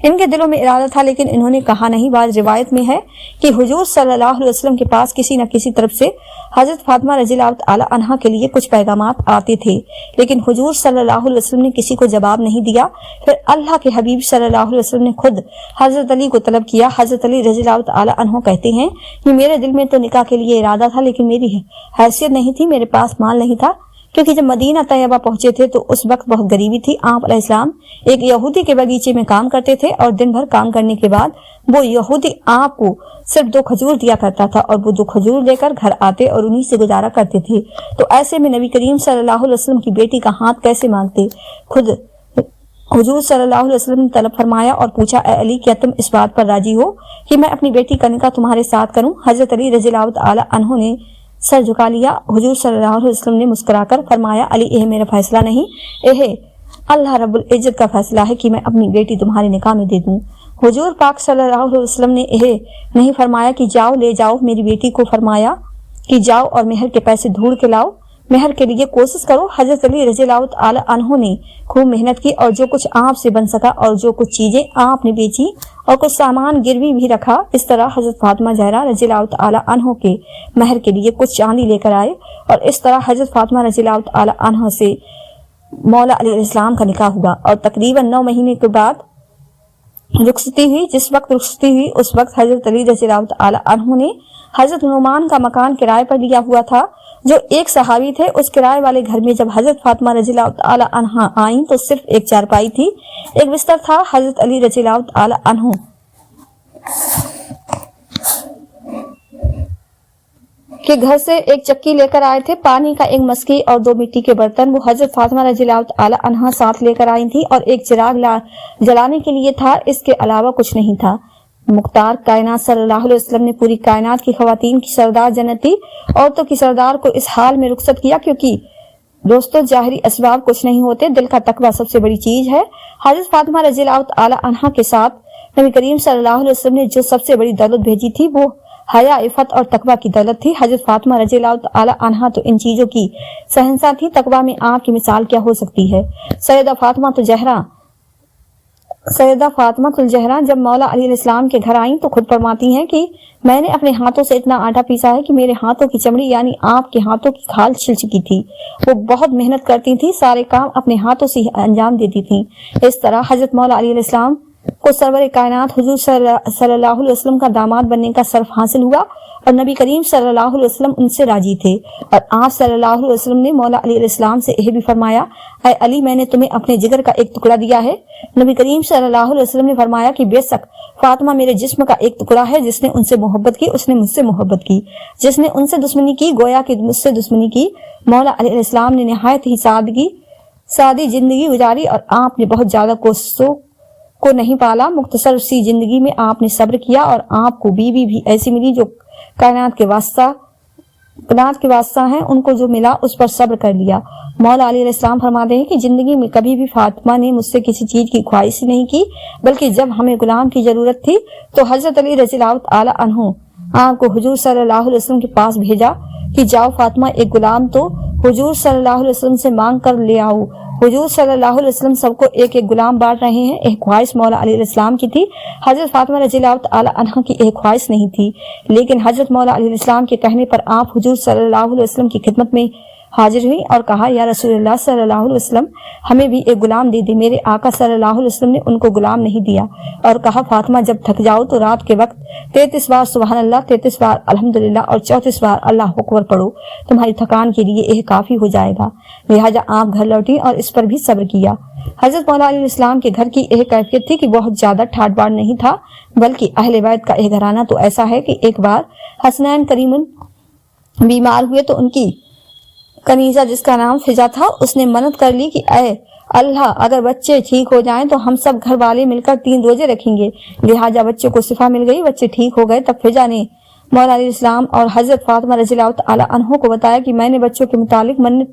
इनके दिलों में इरादा था लेकिन इन्होंने कहा नहीं। बाज़ रिवायत में है कि हुजूर सल्लल्लाहु अलैहि वसल्लम के पास किसी न किसी तरफ से हजरत फातिमा रज़ियल्लाहु तआला अन्हा के लिए कुछ पैगामात आते थे, लेकिन हुजूर सल्लल्लाहु अलैहि वसल्लम ने किसी को जवाब नहीं दिया। फिर अल्लाह के हबीब सल्लल्लाहु अलैहि वसल्लम ने खुद हजरत अली को तलब किया। हजरत अली रज़ियल्लाहु तआला अन्हु कहते हैं कि मेरे दिल में तो निकाह के लिए इरादा था लेकिन मेरी हैसियत नहीं थी, मेरे पास माल नहीं था, क्योंकि जब मदीना तैयबा पहुंचे थे तो उस वक्त बहुत गरीबी थी। आप अलैहिस्सलाम एक यहूदी के बगीचे में काम करते थे और दिन भर काम करने के बाद वो यहूदी आप को सिर्फ 2 खजूर दिया करता था और वो 2 खजूर लेकर घर आते और उन्हीं से गुजारा करते थे। तो ऐसे में नबी करीम सल्लल्लाहु अलैहि वसल्लम की बेटी का हाथ कैसे मांगते। खुद हुजूर सल्लल्लाहु अलैहि वसल्लम ने तलब फरमाया और पूछा, ए अली, क्या तुम इस बात पर राजी हो कि मैं अपनी बेटी का निकाह तुम्हारे साथ करूं। हजरत अली रज़ियल्लाहु तआला अन्हु ने सर झुका लिया। हुजूर सल्लल्लाहु अलैहि वसल्लम ने मुस्कुराकर फरमाया, अली, यह मेरा फैसला नहीं, यह अल्लाह रब्बुल इज्जत का फैसला है कि मैं अपनी बेटी तुम्हारे निकाह में दे दूं। हुजूर पाक सल्लल्लाहु अलैहि वसल्लम ने यह नहीं फरमाया कि जाओ ले जाओ मेरी बेटी को, फरमाया कि जाओ और मेहर के पैसे ढूंढ के लाओ, मेहर के लिए कोशिश करो। हजरत अली रज़ियल्लाहु तआला अन्हु ने खूब मेहनत की और जो कुछ आप से बन सका और जो कुछ चीजें आपने बेची और कुछ सामान गिरवी भी रखा। इस तरह हजरत फातिमा ज़हरा रज़ियल्लाहु तआला अन्हु के मेहर के लिए कुछ चांदी लेकर आए और इस तरह हजरत फातिमा रज़ियल्लाहु तआला अन्हा से मौला अली अलैहिस्सलाम का निकाह हुआ। और तकरीबन 9 महीने के बाद रुखसती हुई। जिस वक्त रुखसती हुई उस वक्त हजरत अली रज़ियल्लाहु तआला अन्हु ने हजरत नुमान का मकान किराए पर लिया हुआ था जो एक सहाबी थे। उस किराए वाले घर में जब हजरत फातिमा रज़ियल्लाहु तआला अन्हा आई तो सिर्फ एक चारपाई थी, एक बिस्तर था। हजरत अली रज़ियल्लाहु तआला अन्हु के घर से एक चक्की लेकर आए थे, पानी का एक मस्की और 2 मिट्टी के बर्तन वो हजरत फातिमा रज़ियल्लाहु तआला अन्हा साथ लेकर आई थी और एक चिराग जलाने के लिए था। इसके अलावा कुछ नहीं था। मुख्तार कायनात सल्लल्लाहु अलैहि वसल्लम ने पूरी कायनात की खवातीन की सरदार जन्नती औरतों की सरदार को इस हाल में रुखसत किया, क्योंकि दोस्तों जाहिरी असबाब कुछ नहीं होते, दिल का तकवा सबसे बड़ी चीज है। हजरत फातिमा रज़ियल्लाहु तआला अन्हा के साथ नबी करीम सल्लल्लाहु अलैहि वसल्लम ने जो सबसे बड़ी दौलत भेजी थी वो हया, इफ़त और तकवा की दौलत थी। हजरत फातिमा रज़ियल्लाहु तआला अन्हा तो इन चीजों की शहंशाह थी। तकवा में आपकी मिसाल क्या हो सकती है। सैयदा फातिमा ज़हरा जब मौला अली अलैहिस्सलाम के घर आई तो खुद फरमाती हैं कि मैंने अपने हाथों से इतना आटा पीसा है कि मेरे हाथों की चमड़ी यानी आपके हाथों की खाल छिल चुकी थी। वो बहुत मेहनत करती थी, सारे काम अपने हाथों से अंजाम देती थी। इस तरह हजरत मौला अली अलैहिस्सलाम को सरवर कायनात हुजूर सल्लल्लाहु अलैहि वसल्लम का दामाद बनने का शर्फ हासिल हुआ और नबी करीम सल्लल्लाहु अलैहि वसल्लम उनसे राजी थे। और आप सल्लल्लाहु अलैहि वसल्लम ने मौला अली अलैहिस्सलाम से यह भी फरमाया, ऐ अली, मैंने तुम्हें अपने जिगर का एक टुकड़ा दिया है। नबी करीम सल्लल्लाहु अलैहि वसल्लम ने फरमाया कि बेशक फातिमा मेरे जिस्म का एक टुकड़ा है। जिसने उनसे मोहब्बत की उसने मुझसे मोहब्बत की, जिसने उनसे दुश्मनी की गोया कि मुझसे दुश्मनी की। मौला अली अलैहिस्सलाम ने निहायत ही सादी जिंदगी गुजारी और आपने बहुत ज्यादा कोशिशों को नहीं पाला। मुख्तसर सी जिंदगी में आपने सब्र किया और आपको बीवी भी ऐसी मिली जो कायनात के वास्ता हैं, उनको जो मिला उस पर सब्र कर लिया। मौला अली अलैहिस्सलाम फरमाते हैं कि जिंदगी में कभी भी फातिमा ने मुझसे किसी चीज की ख्वाहिश नहीं की, बल्कि जब हमें गुलाम की जरूरत थी तो हजरत अली रज़ियल्लाहु तआला अन्हु आपको हुजूर सल्लल्लाहु अलैहि वसल्लम के पास भेजा कि जाओ फातिमा एक गुलाम तो हुजूर सल्लल्लाहु अलैहि वसल्लम से मांग कर ले आओ। हुजूर सल्लल्लाहु अलैहि वसल्लम सबको एक एक गुलाम बांट रहे हैं। एक ख्वाहिश मौला अली अलैहिस्सलाम की थी, हजरत फातिमा रज़ियल्लाहु तआला अन्हा की एक ख्वाहिश नहीं थी। लेकिन हजरत मौला अली अलैहिस्सलाम के कहने पर आप हुजूर सल्लल्लाहु अलैहि वसल्लम की खिदमत में हाजिर हुई और कहा, या रसूलुल्लाह सल्लल्लाहु अलैहि वसल्लम, हमें भी एक गुलाम दे दे। मेरे आका सल्लल्लाहु अलैहि वसल्लम ने उनको गुलाम नहीं दिया और कहा, फातिमा जब थक जाओ तो रात के वक्त 33 बार सुबहान अल्लाह, 33 बार अल्हम्दुलिल्लाह और 34 बार अल्लाह अकबर पढ़ो, तुम्हारी थकान के लिए यह काफी हो जाएगा। लिहाजा आप घर लौटी और इस पर भी सब्र किया। हजरत मौला अली अलैहिस्सलाम के घर की यह कैफियत थी कि बहुत ज्यादा ठाट बाट नहीं था, बल्कि अहले बैत का यह घराना तो ऐसा है कि एक बार हसनैन करीमुन बीमार हुए तो उनकी कनीजा जिसका नाम फिजा था उसने मन्नत कर ली कि ऐ अल्लाह, अगर बच्चे ठीक हो जाएं तो हम सब घर वाले मिलकर 3 रोजे रखेंगे। लिहाजा बच्चों को शिफा मिल गई, बच्चे ठीक हो गए। तब फिजा ने مولا علیہ السلام اور حضرت فاطمہ رضی اللہ تعالی عنہ کو بتایا کہ میں نے بچوں کے متعلق منت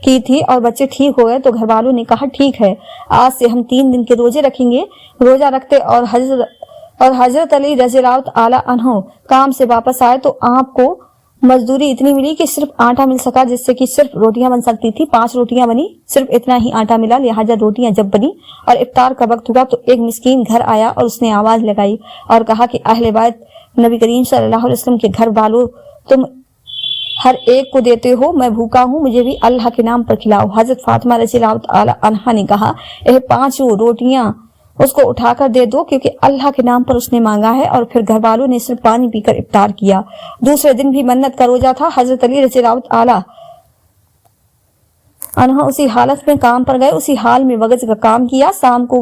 کی تھی اور بچے ٹھیک ہو گئے، تو گھر والوں نے کہا ٹھیک ہے، آج سے ہم 3 دن کے روزے رکھیں گے۔ روزہ رکھتے اور حضرت علی رضی اللہ تعالی عنہ کام سے واپس آئے تو آپ کو مزدوری اتنی ملی کہ صرف آٹا مل سکا، جس سے کہ صرف روٹیاں بن سکتی تھی۔ 5 روٹیاں بنی، صرف اتنا ہی آٹا ملا، لہٰذا روٹیاں جب بنی اور افطار کا وقت ہوا تو ایک مسکین گھر آیا اور اس نے آواز لگائی اور کہا کہ اہل بیت نبی کریم صلی اللہ علیہ وسلم کے گھر والوں، تم ہر ایک کو دیتے ہو، میں بھوکا ہوں، مجھے بھی اللہ کے نام پر کھلاؤ۔ حضرت فاطمہ رضی اللہ تعالی عنہا نے کہا 5 روٹیاں اس کو اٹھا کر دے دو، کیونکہ اللہ کے نام پر اس نے مانگا ہے۔ اور پھر گھر والوں نے صرف پانی پی کر افطار کیا۔ دوسرے دن بھی منت کا روزہ تھا۔ حضرت علی رضی اللہ تعالی عنہ اسی حالت میں کام پر گئے، اسی حال میں وقت کا کام کیا۔ شام کو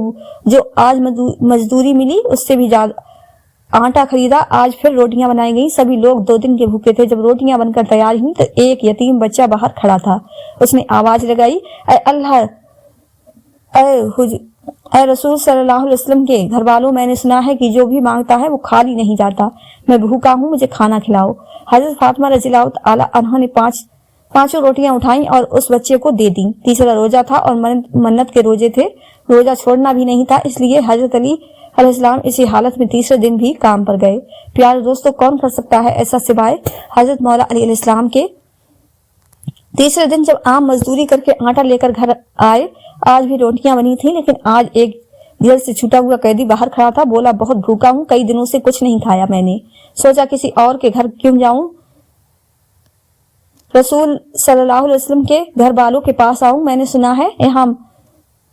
جو آج مزدوری ملی اس سے بھی زیادہ آٹا خریدا، آج پھر روٹیاں بنائی گئیں۔ سبھی لوگ 2 دن کے بھوکے تھے۔ جب روٹیاں بن کر تیار ہوئی تو ایک یتیم بچہ باہر کھڑا تھا۔ اس نے آواز لگائی، اے رسول صلی اللہ علیہ وسلم کے گھر والوں، میں نے سنا ہے کہ جو بھی مانگتا ہے وہ خالی نہیں جاتا، میں بھوکا ہوں، مجھے کھانا کھلاؤ۔ حضرت فاطمہ رضی اللہ تعالی عنہا نے 5 روٹیاں اٹھائیں اور اس بچے کو دے دیں۔ تیسرا روزہ تھا اور منت کے روزے تھے، روزہ چھوڑنا بھی نہیں تھا، اس لیے حضرت علی علیہ السلام اسی حالت میں تیسرے دن بھی کام پر گئے۔ پیارے دوستو، کون کر سکتا ہے ایسا سوائے حضرت مولا علی علیہ السلام کے؟ تیسرے دن جب عام مزدوری کر کے آٹا لے کر گھر آئے، آج بھی روٹیاں بنی تھیں، لیکن آج ایک جیل سے چھوٹا ہوا قیدی باہر کھڑا تھا۔ بولا، بہت بھوکا ہوں، کئی دنوں سے کچھ نہیں کھایا، میں نے سوچا کسی اور کے گھر کیوں جاؤں، رسول صلی اللہ علیہ وسلم کے گھر والوں کے پاس آؤں۔ میں نے سنا ہے یہاں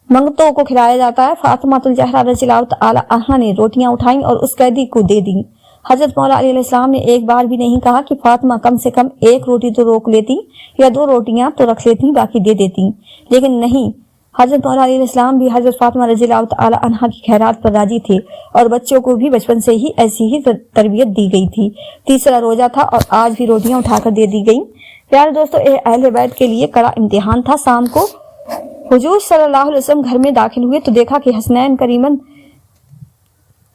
منگتوں کو کھلایا جاتا ہے۔ فاطمہ الزہرا رضی اللہ تعالی عنہا نے روٹیاں اٹھائیں اور اس قیدی کو دے دیں۔ حضرت مولا علی علیہ السلام نے ایک بار بھی نہیں کہا کہ فاطمہ کم سے کم 1 روٹی تو روک لیتی یا 2 روٹیاں تو رکھ لیتی، باقی دے دیتی، لیکن نہیں، حضرت مولا علی علیہ السلام بھی حضرت فاطمہ رضی اللہ تعالی عنہا کی خیرات پر راضی تھے اور بچوں کو بھی بچپن سے ہی ایسی ہی تربیت دی گئی تھی۔ تیسرا روزہ تھا اور آج بھی روٹیاں اٹھا کر دے دی گئیں۔ پیارے دوستو، اہل بیت کے لیے کڑا امتحان تھا۔ شام کو حضور صلی اللہ علیہ وسلم گھر میں داخل ہوئے تو دیکھا کہ حسنین کریمن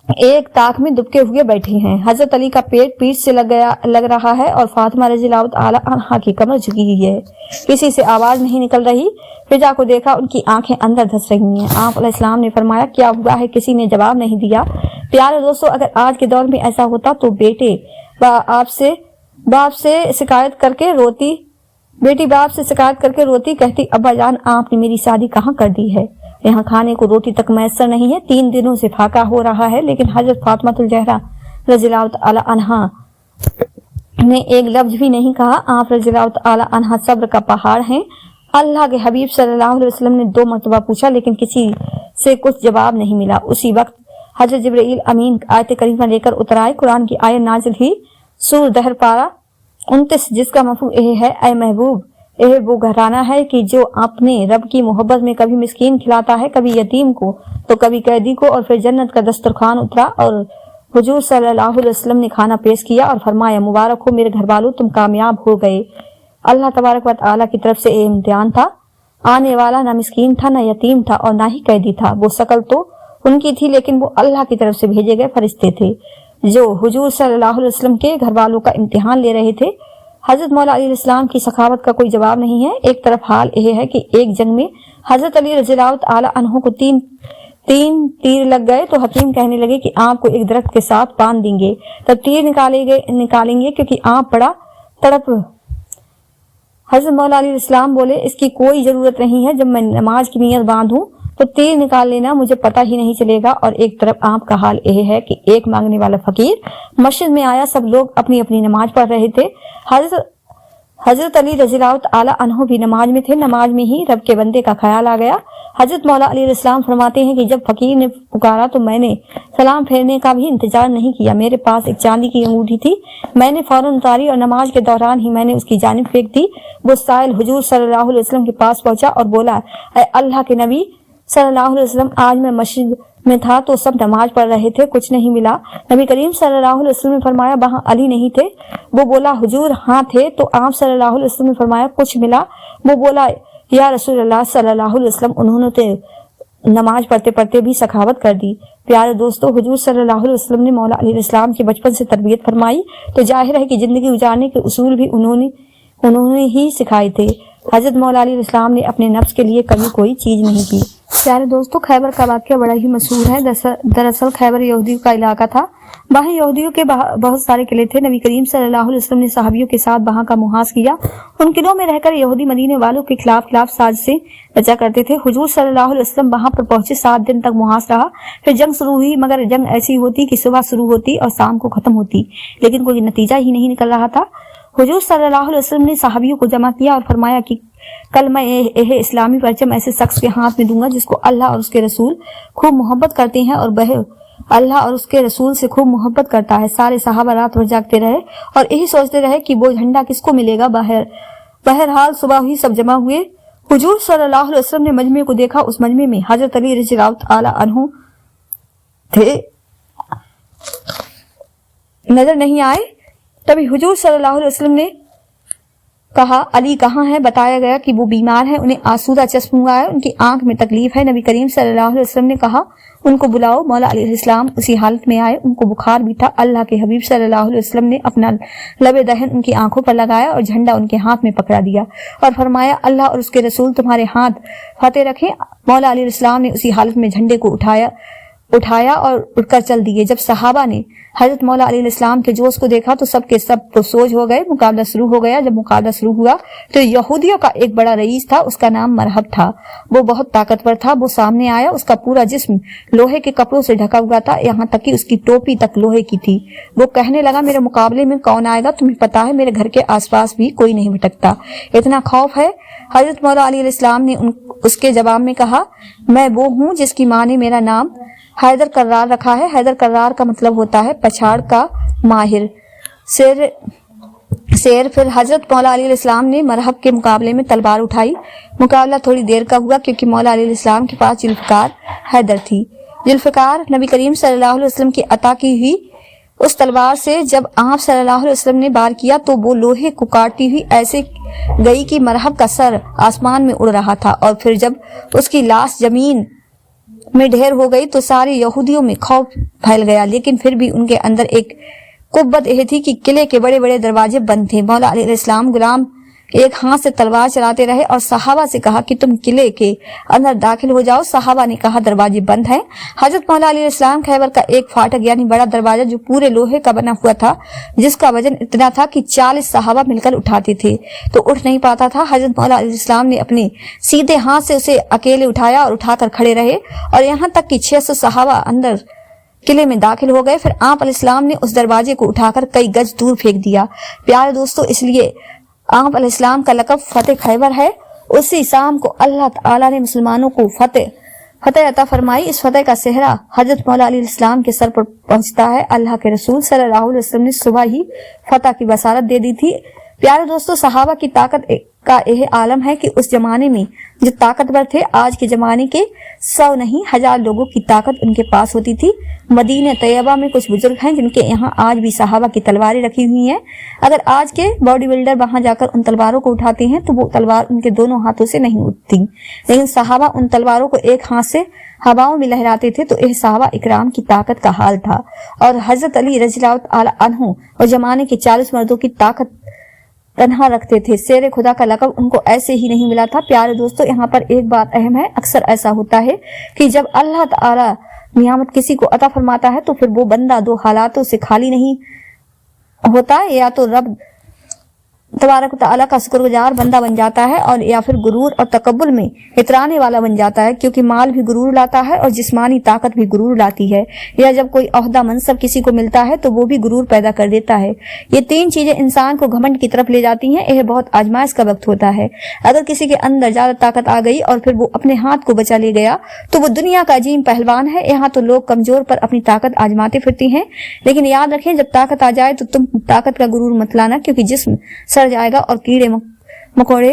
ایک طاق میں دبکے ہوئے بیٹھے ہیں۔ حضرت علی کا پیٹ سے لگ رہا ہے اور فاطمہ رضی اللہ تعالی عنہا کی کمر جھکی ہوئی ہے، کسی سے آواز نہیں نکل رہی۔ فضا کو دیکھا، ان کی آنکھیں اندر دھس رہی ہیں۔ آپ علیہ السلام نے فرمایا، کیا ہوا ہے؟ کسی نے جواب نہیں دیا۔ پیارے دوستو، اگر آج کے دور میں ایسا ہوتا تو بیٹی باپ سے شکایت کر کے روتی، کہتی، ابا جان، آپ نے میری شادی کہاں کر دی ہے؟ یہاں کھانے کو روٹی تک میسر نہیں ہے، 3 دنوں سے فاقہ ہو رہا ہے۔ لیکن حضرت فاطمہ الزہرا رضی اللہ تعالی عنہا نے ایک لفظ بھی نہیں کہا۔ آپ رضی اللہ تعالی عنہا صبر کا پہاڑ ہیں۔ اللہ کے حبیب صلی اللہ علیہ وسلم نے 2 مرتبہ پوچھا لیکن کسی سے کچھ جواب نہیں ملا۔ اسی وقت حضرت جبرائیل امین آیت کریمہ لے کر اتر آئے۔ قرآن کی آیت نازل ہوئی، سورہ دہر پارہ 29، جس کا مفہوم یہ ہے، اے محبوب، یہ وہ گھرانہ ہے کہ جو اپنے رب کی محبت میں کبھی مسکین کھلاتا ہے، کبھی یتیم کو تو کبھی قیدی کو، اور پھر جنت کا دسترخوان اترا اور حضور صلی اللہ علیہ وسلم نے کھانا پیش کیا اور فرمایا، مبارک ہو میرے گھر والوں، تم کامیاب ہو گئے۔ اللہ تبارک و تعالیٰ کی طرف سے یہ امتحان تھا۔ آنے والا نہ مسکین تھا، نہ یتیم تھا اور نہ ہی قیدی تھا۔ وہ شکل تو ان کی تھی لیکن وہ اللہ کی طرف سے بھیجے گئے فرشتے تھے جو حضور صلی اللہ علیہ وسلم کے گھر والوں کا امتحان لے رہے تھے۔ حضرت مولا علی علیہ السلام کی سخاوت کا کوئی جواب نہیں ہے۔ ایک طرف حال یہ ہے کہ ایک جنگ میں حضرت علی رضی اللہ تعالی عنہ کو 3 تیر لگ گئے تو حکیم کہنے لگے کہ آپ کو ایک درخت کے ساتھ باندھ دیں گے، تب تیر نکالیں گے کیونکہ آپ بڑا تڑپ۔ حضرت مولا علی علیہ السلام بولے، اس کی کوئی ضرورت نہیں ہے، جب میں نماز کی نیت باندھوں تو تیر نکال لینا، مجھے پتہ ہی نہیں چلے گا۔ اور ایک طرف آپ کا حال یہ ہے کہ ایک مانگنے والا فقیر مسجد میں آیا، سب لوگ اپنی اپنی نماز پڑھ رہے تھے۔ حضرت علی رضی اللہ تعالی عنہ بھی نماز میں تھے۔ نماز میں ہی رب کے بندے کا خیال آ گیا۔ حضرت مولا علی علیہ السلام فرماتے ہیں کہ جب فقیر نے پکارا تو میں نے سلام پھیرنے کا بھی انتظار نہیں کیا۔ میرے پاس ایک چاندی کی انگوٹھی تھی، میں نے فوراً اتاری اور نماز کے دوران ہی میں نے اس کی جانب پھینک دی۔ وہ سائل حضور صلی اللہ علیہ وسلم کے پاس پہنچا اور بولا، اے اللہ کے نبی صلی اللہ علیہ وسلم، آج میں مسجد میں تھا تو سب نماز پڑھ رہے تھے، کچھ نہیں ملا۔ نبی کریم صلی اللہ علیہ وسلم نے فرمایا، وہاں علی نہیں تھے؟ وہ بولا، حضور ہاں تھے۔ تو آپ صلی اللہ علیہ وسلم نے فرمایا، کچھ ملا؟ وہ بولا، یا رسول اللہ صلی اللہ علیہ وسلم، انہوں نے نماز پڑھتے پڑھتے بھی سخاوت کر دی۔ प्यारे दोस्तों, हुजूर सल्लल्लाहु अलैहि वसल्लम ने मौला अली इस्लाम की बचपन से तरबियत फरमाई तो जाहिर है कि जिंदगी गुजारने के उसूल भी उन्होंने ही सिखाए थे। हजरत मौला अली इस्लाम ने अपने नफ्स के लिए कभी कोई चीज नहीं की। प्यारे दोस्तों, खैबर का वाक़या बड़ा ही मशहूर है। दरअसल खैबर यहूदियों का इलाका था। वहाँ यहूदियों के बहुत सारे किले थे। नबी करीम सल्लल्लाहु अलैहि वसल्लम ने सहाबियों के साथ वहाँ का मुहास किया। उन किलों में रहकर यहूदी मदीने वालों के खिलाफ साजिशें रचा करते थे। हुजूर सल्लल्लाहु अलैहि वसल्लम वहाँ पर पहुंचे, 7 दिन तक मुहास रहा। फिर जंग शुरू हुई, मगर जंग ऐसी होती कि सुबह शुरू होती और शाम को खत्म होती, लेकिन कोई नतीजा ही नहीं निकल रहा था। हुजूर सल्लल्लाहु अलैहि वसल्लम ने सहाबियों को जमा किया और फरमाया कि कल मैं यह इस्लामी परचम ऐसे शख्स के हाथ में दूंगा जिसको अल्लाह और उसके रसूल खूब मोहब्बत करते हैं और वह अल्लाह और उसके रसूल से खूब मोहब्बत करता है। सारे सहाबा रात भर जागते रहे और यही सोचते रहे कि वो झंडा किसको मिलेगा। बहरहाल सुबह ही सब जमा हुए। हुजूर सल्लल्लाहु अलैहि वसल्लम ने मजमे को देखा। उस मजमे में हजरत अली रज़ियल्लाहु ताला अन्हु थे, नजर नहीं आए। तभी हुजूर सल्लल्लाहु अलैहि वसल्लम ने कहा, अली कहाँ है? बताया गया कि वो बीमार है, उन्हें आसूदा चश्म हुआ है, उनकी आंख में तकलीफ है। नबी करीम सल्लल्लाहु अलैहि वसल्लम ने कहा, उनको बुलाओ। मौला अली इस्लाम उसी हालत में आए, उनको बुखार भी था। अल्लाह के हबीब सल्लल्लाहु अलैहि वसल्लम ने अपना लबे दहन उनकी आंखों पर लगाया और झंडा उनके हाथ में पकड़ा दिया और फरमाया, अल्लाह और उसके रसूल तुम्हारे हाथ फतेह रखें। मौला अली इस्लाम ने उसी हालत में झंडे को उठाया और उठकर चल दिए। जब सहाबा ने हजरत मौला अली इस्लाम के जोश को देखा तो सबके सब तो सोच हो गए। मुकाबला शुरू हो गया। जब मुकाबला शुरू हुआ तो यहूदियों का एक बड़ा रईस था, उसका नाम मरहब था। वो बहुत ताकतवर था। वो सामने आया, उसका पूरा जिस्म लोहे के कपड़ों से ढका हुआ था, यहाँ तक कि उसकी टोपी तक लोहे की थी। वो कहने लगा, मेरे मुकाबले में कौन आएगा? तुम्हें पता है मेरे घर के आसपास भी कोई नहीं भटकता, इतना खौफ है। हजरत मौला अली इस्लाम ने उसके जवाब में कहा, मैं वो हूँ जिसकी माँ ने मेरा नाम हैदर कर्रार रखा है। हैदर कर्रार का मतलब होता है पछाड़ का माहिर शेर। फिर हजरत मौला अली इस्लाम ने मरहब के मुकाबले में तलवार उठाई। मुकाबला थोड़ी देर का हुआ क्योंकि मौला अली इस्लाम के पास जुल्फ़िकार हैदर थी। जुल्फ़िकार नबी करीम सल्लल्लाहु अलैहि वसल्लम की अता की हुई उस तलवार से जब आप सल्लल्लाहु अलैहि वसल्लम ने वार किया तो वो लोहे को काटती हुई ऐसे गई कि मरहब का सर आसमान में उड़ रहा था। और फिर जब उसकी लाश जमीन में ढेर हो गई तो सारे यहूदियों में खौफ फैल गया। लेकिन फिर भी उनके अंदर एक कुव्वत यह थी कि किले के बड़े बड़े दरवाजे बंद थे। मौला अली इस्लाम गुलाम एक हाथ से तलवार चलाते रहे और सहाबा से कहा कि तुम किले के अंदर दाखिल हो जाओ। सहाबा ने कहा, दरवाजे बंद हैं। हजरत मौला अली इस्लाम खैबर का एक फाटक यानी बड़ा दरवाजा जो पूरे लोहे का बना हुआ था, जिसका वजन इतना था कि 40 सहाबा मिलकर उठाते थे तो उठ नहीं पाता था। हजरत मौला अली इस्लाम ने अपने सीधे हाथ से उसे अकेले उठाया और उठाकर खड़े रहे और यहाँ तक कि 600 सहाबा अंदर किले में दाखिल हो गए। फिर आप अलैहिस्सलाम ने उस दरवाजे को उठाकर कई गज दूर फेंक दिया। प्यारे दोस्तों, इसलिए आप अलैहिस्सलाम का लक़ब फतेह खैबर है। उसी शाम को अल्लाह ताला ने मुसलमानों को फतेह अता फरमाई। इस फतेह का सेहरा हजरत मौला अली इस्लाम के सर पर पहुंचता है। अल्लाह के रसूल सल्लल्लाहु अलैहि वसल्लम ने सुबह ही फतेह की बसारत दे दी थी। प्यारे दोस्तों, सहाबा की ताकत का यह आलम है कि उस जमाने में जो ताकतवर थे, आज के जमाने के 100 नहीं 1000 लोगों की ताकत उनके पास होती थी। मदीने तैयबा में कुछ बुजुर्ग हैं जिनके यहाँ आज भी सहाबा की तलवारें रखी हुई हैं। अगर आज के बॉडी बिल्डर वहां जाकर उन तलवारों को उठाते हैं तो वो तलवार उनके दोनों हाथों से नहीं उठती, लेकिन सहाबा उन तलवारों को एक हाथ से हवाओं में लहराते थे। तो यह सहाबा इकराम की ताकत का हाल था। और हजरत अली रज़ियल्लाहु ताला अन्हु और जमाने के 40 मर्दों की ताकत तन्हा रखते थे। शेर खुदा का लक़ब उनको ऐसे ही नहीं मिला था। प्यारे दोस्तों, यहाँ पर एक बात अहम है। अक्सर ऐसा होता है कि जब अल्लाह ताला नियामत किसी को अता फरमाता है तो फिर वो बंदा दो हालातों से खाली नहीं होता, या तो रब तबारक तआला का शुक्रगुजार बंदा बन जाता है और या फिर गुरूर और तकब्बुल में इतराने वाला बन जाता है, क्योंकि माल भी गुरूर लाता है और जिस्मानी ताकत भी गुरूर लाती है। या जब कोई ओहदा मनसब किसी को मिलता है तो वो भी गुरूर पैदा कर देता है। ये 3 चीजें इंसान को घमंड की तरफ ले जाती हैं। यह बहुत आजमाइश का वक्त होता है। अगर किसी के अंदर ज्यादा ताकत आ गई और फिर वो अपने हाथ को बचा ले गया तो वो दुनिया का अजीम पहलवान है। यहाँ तो लोग कमजोर पर अपनी ताकत आजमाते फिरती हैं, लेकिन याद रखें, जब ताकत आ जाए तो तुम ताकत का गुरूर मत लाना, क्योंकि जिस्म सड़ जाएगा और कीड़े मकोड़े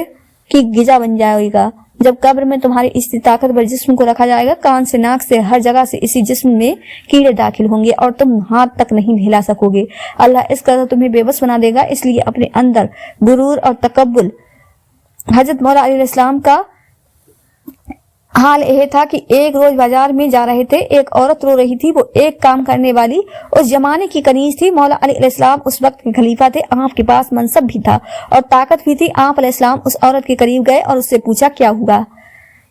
की गिजा बन जाएगा। जब कब्र में तुम्हारी इस ताकतवर जिस्म को रखा जाएगा, कान से नाक से हर जगह से इसी जिस्म में कीड़े दाखिल होंगे और तुम हाथ तक नहीं हिला सकोगे। अल्लाह इस कदर तुम्हें बेबस बना देगा। इसलिए अपने अंदर गुरूर और तकब्बुल हजरत मौला अली इस्लाम का हाल यह था कि एक रोज बाजार में जा रहे थे, एक औरत रो रही थी। वो एक काम करने वाली उस जमाने की कनीज थी। मौला अली अलैहिस्सलाम उस वक्त के खलीफा थे। आपके पास मनसब भी था और ताकत भी थी। आप अलैहिस्सलाम उस औरत के करीब गए और उससे पूछा, क्या हुआ,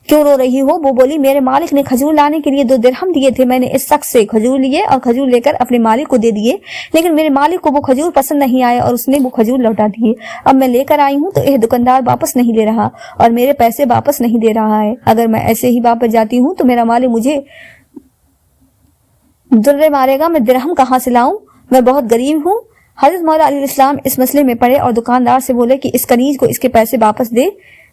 क्यों रो रही हो? वो बोली, मेरे मालिक ने खजूर लाने के लिए 2 दिरहम दिए थे। मैंने इस शख्स से खजूर लिए और खजूर लेकर अपने मालिक को दे दिए, लेकिन मेरे मालिक को वो खजूर पसंद नहीं आए और उसने वो खजूर लौटा दिए। अब मैं लेकर आई हूँ तो यह दुकानदार वापस नहीं ले रहा और मेरे पैसे वापस नहीं दे रहा है। अगर मैं ऐसे ही वापस जाती हूँ तो मेरा मालिक मुझे दुर्रे मारेगा। मैं दिरहम कहाँ से लाऊं? मैं बहुत गरीब हूँ। हजरत मौला अली इस्लाम इस मसले में पड़े और दुकानदार से बोले कि इस कनीज को इसके पैसे वापस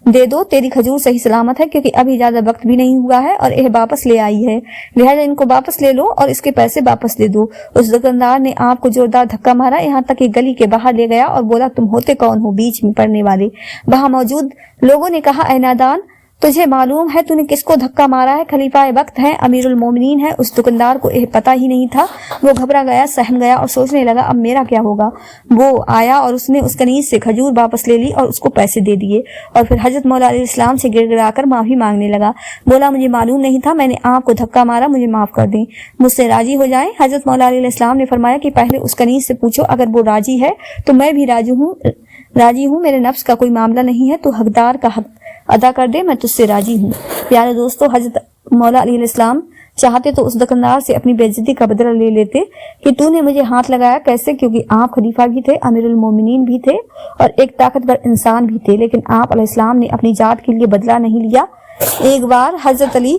दे दो। तेरी खजूर सही सलामत है, क्योंकि अभी ज्यादा वक्त भी नहीं हुआ है और यह वापस ले आई है, लिहाजा इनको वापस ले लो और इसके पैसे वापस दे दो। उस दुकानदार ने आपको जोरदार धक्का मारा, यहाँ तक कि गली के बाहर ले गया और बोला, तुम होते कौन हो बीच में पड़ने वाले? वहां मौजूद लोगों ने कहा, ऐ नादान, तुझे मालूम है तूने किसको धक्का मारा है? खलीफा वक्त है, अमीरुल मोमिनीन है। उस दुकानदार को यह पता ही नहीं था। वो घबरा गया, सहम गया और सोचने लगा, अब मेरा क्या होगा। वो आया और उसने उस कनीज से खजूर वापस ले ली और उसको पैसे दे दिए और फिर हजरत मौला अली इस्लाम से गिड़गिड़ाकर माफी मांगने लगा। बोला, मुझे मालूम नहीं था, मैंने आपको धक्का मारा, मुझे माफ कर दें, मुझसे राजी हो जाएं। हजरत मौला अली इस्लाम ने फरमाया कि पहले उस कनीज से पूछो, अगर वो राजी है तो मैं भी राजी हूँ। मेरे नफ्स का कोई मामला नहीं है, तो हकदार का हक अदा कर दे, मैं तुझसे राजी हूँ। प्यारे दोस्तों, हजरत मौला अली इस्लाम चाहते तो उस दुकानदार से अपनी बेइज्जती का बदला ले लेते कि तूने मुझे हाथ लगाया कैसे, क्योंकि आप खलीफा भी थे, अमीरुल मोमिनीन भी थे और एक ताकतवर इंसान भी थे, लेकिन आप अलैहिस्सलाम ने अपनी जात के लिए बदला नहीं लिया। एक बार हजरत अली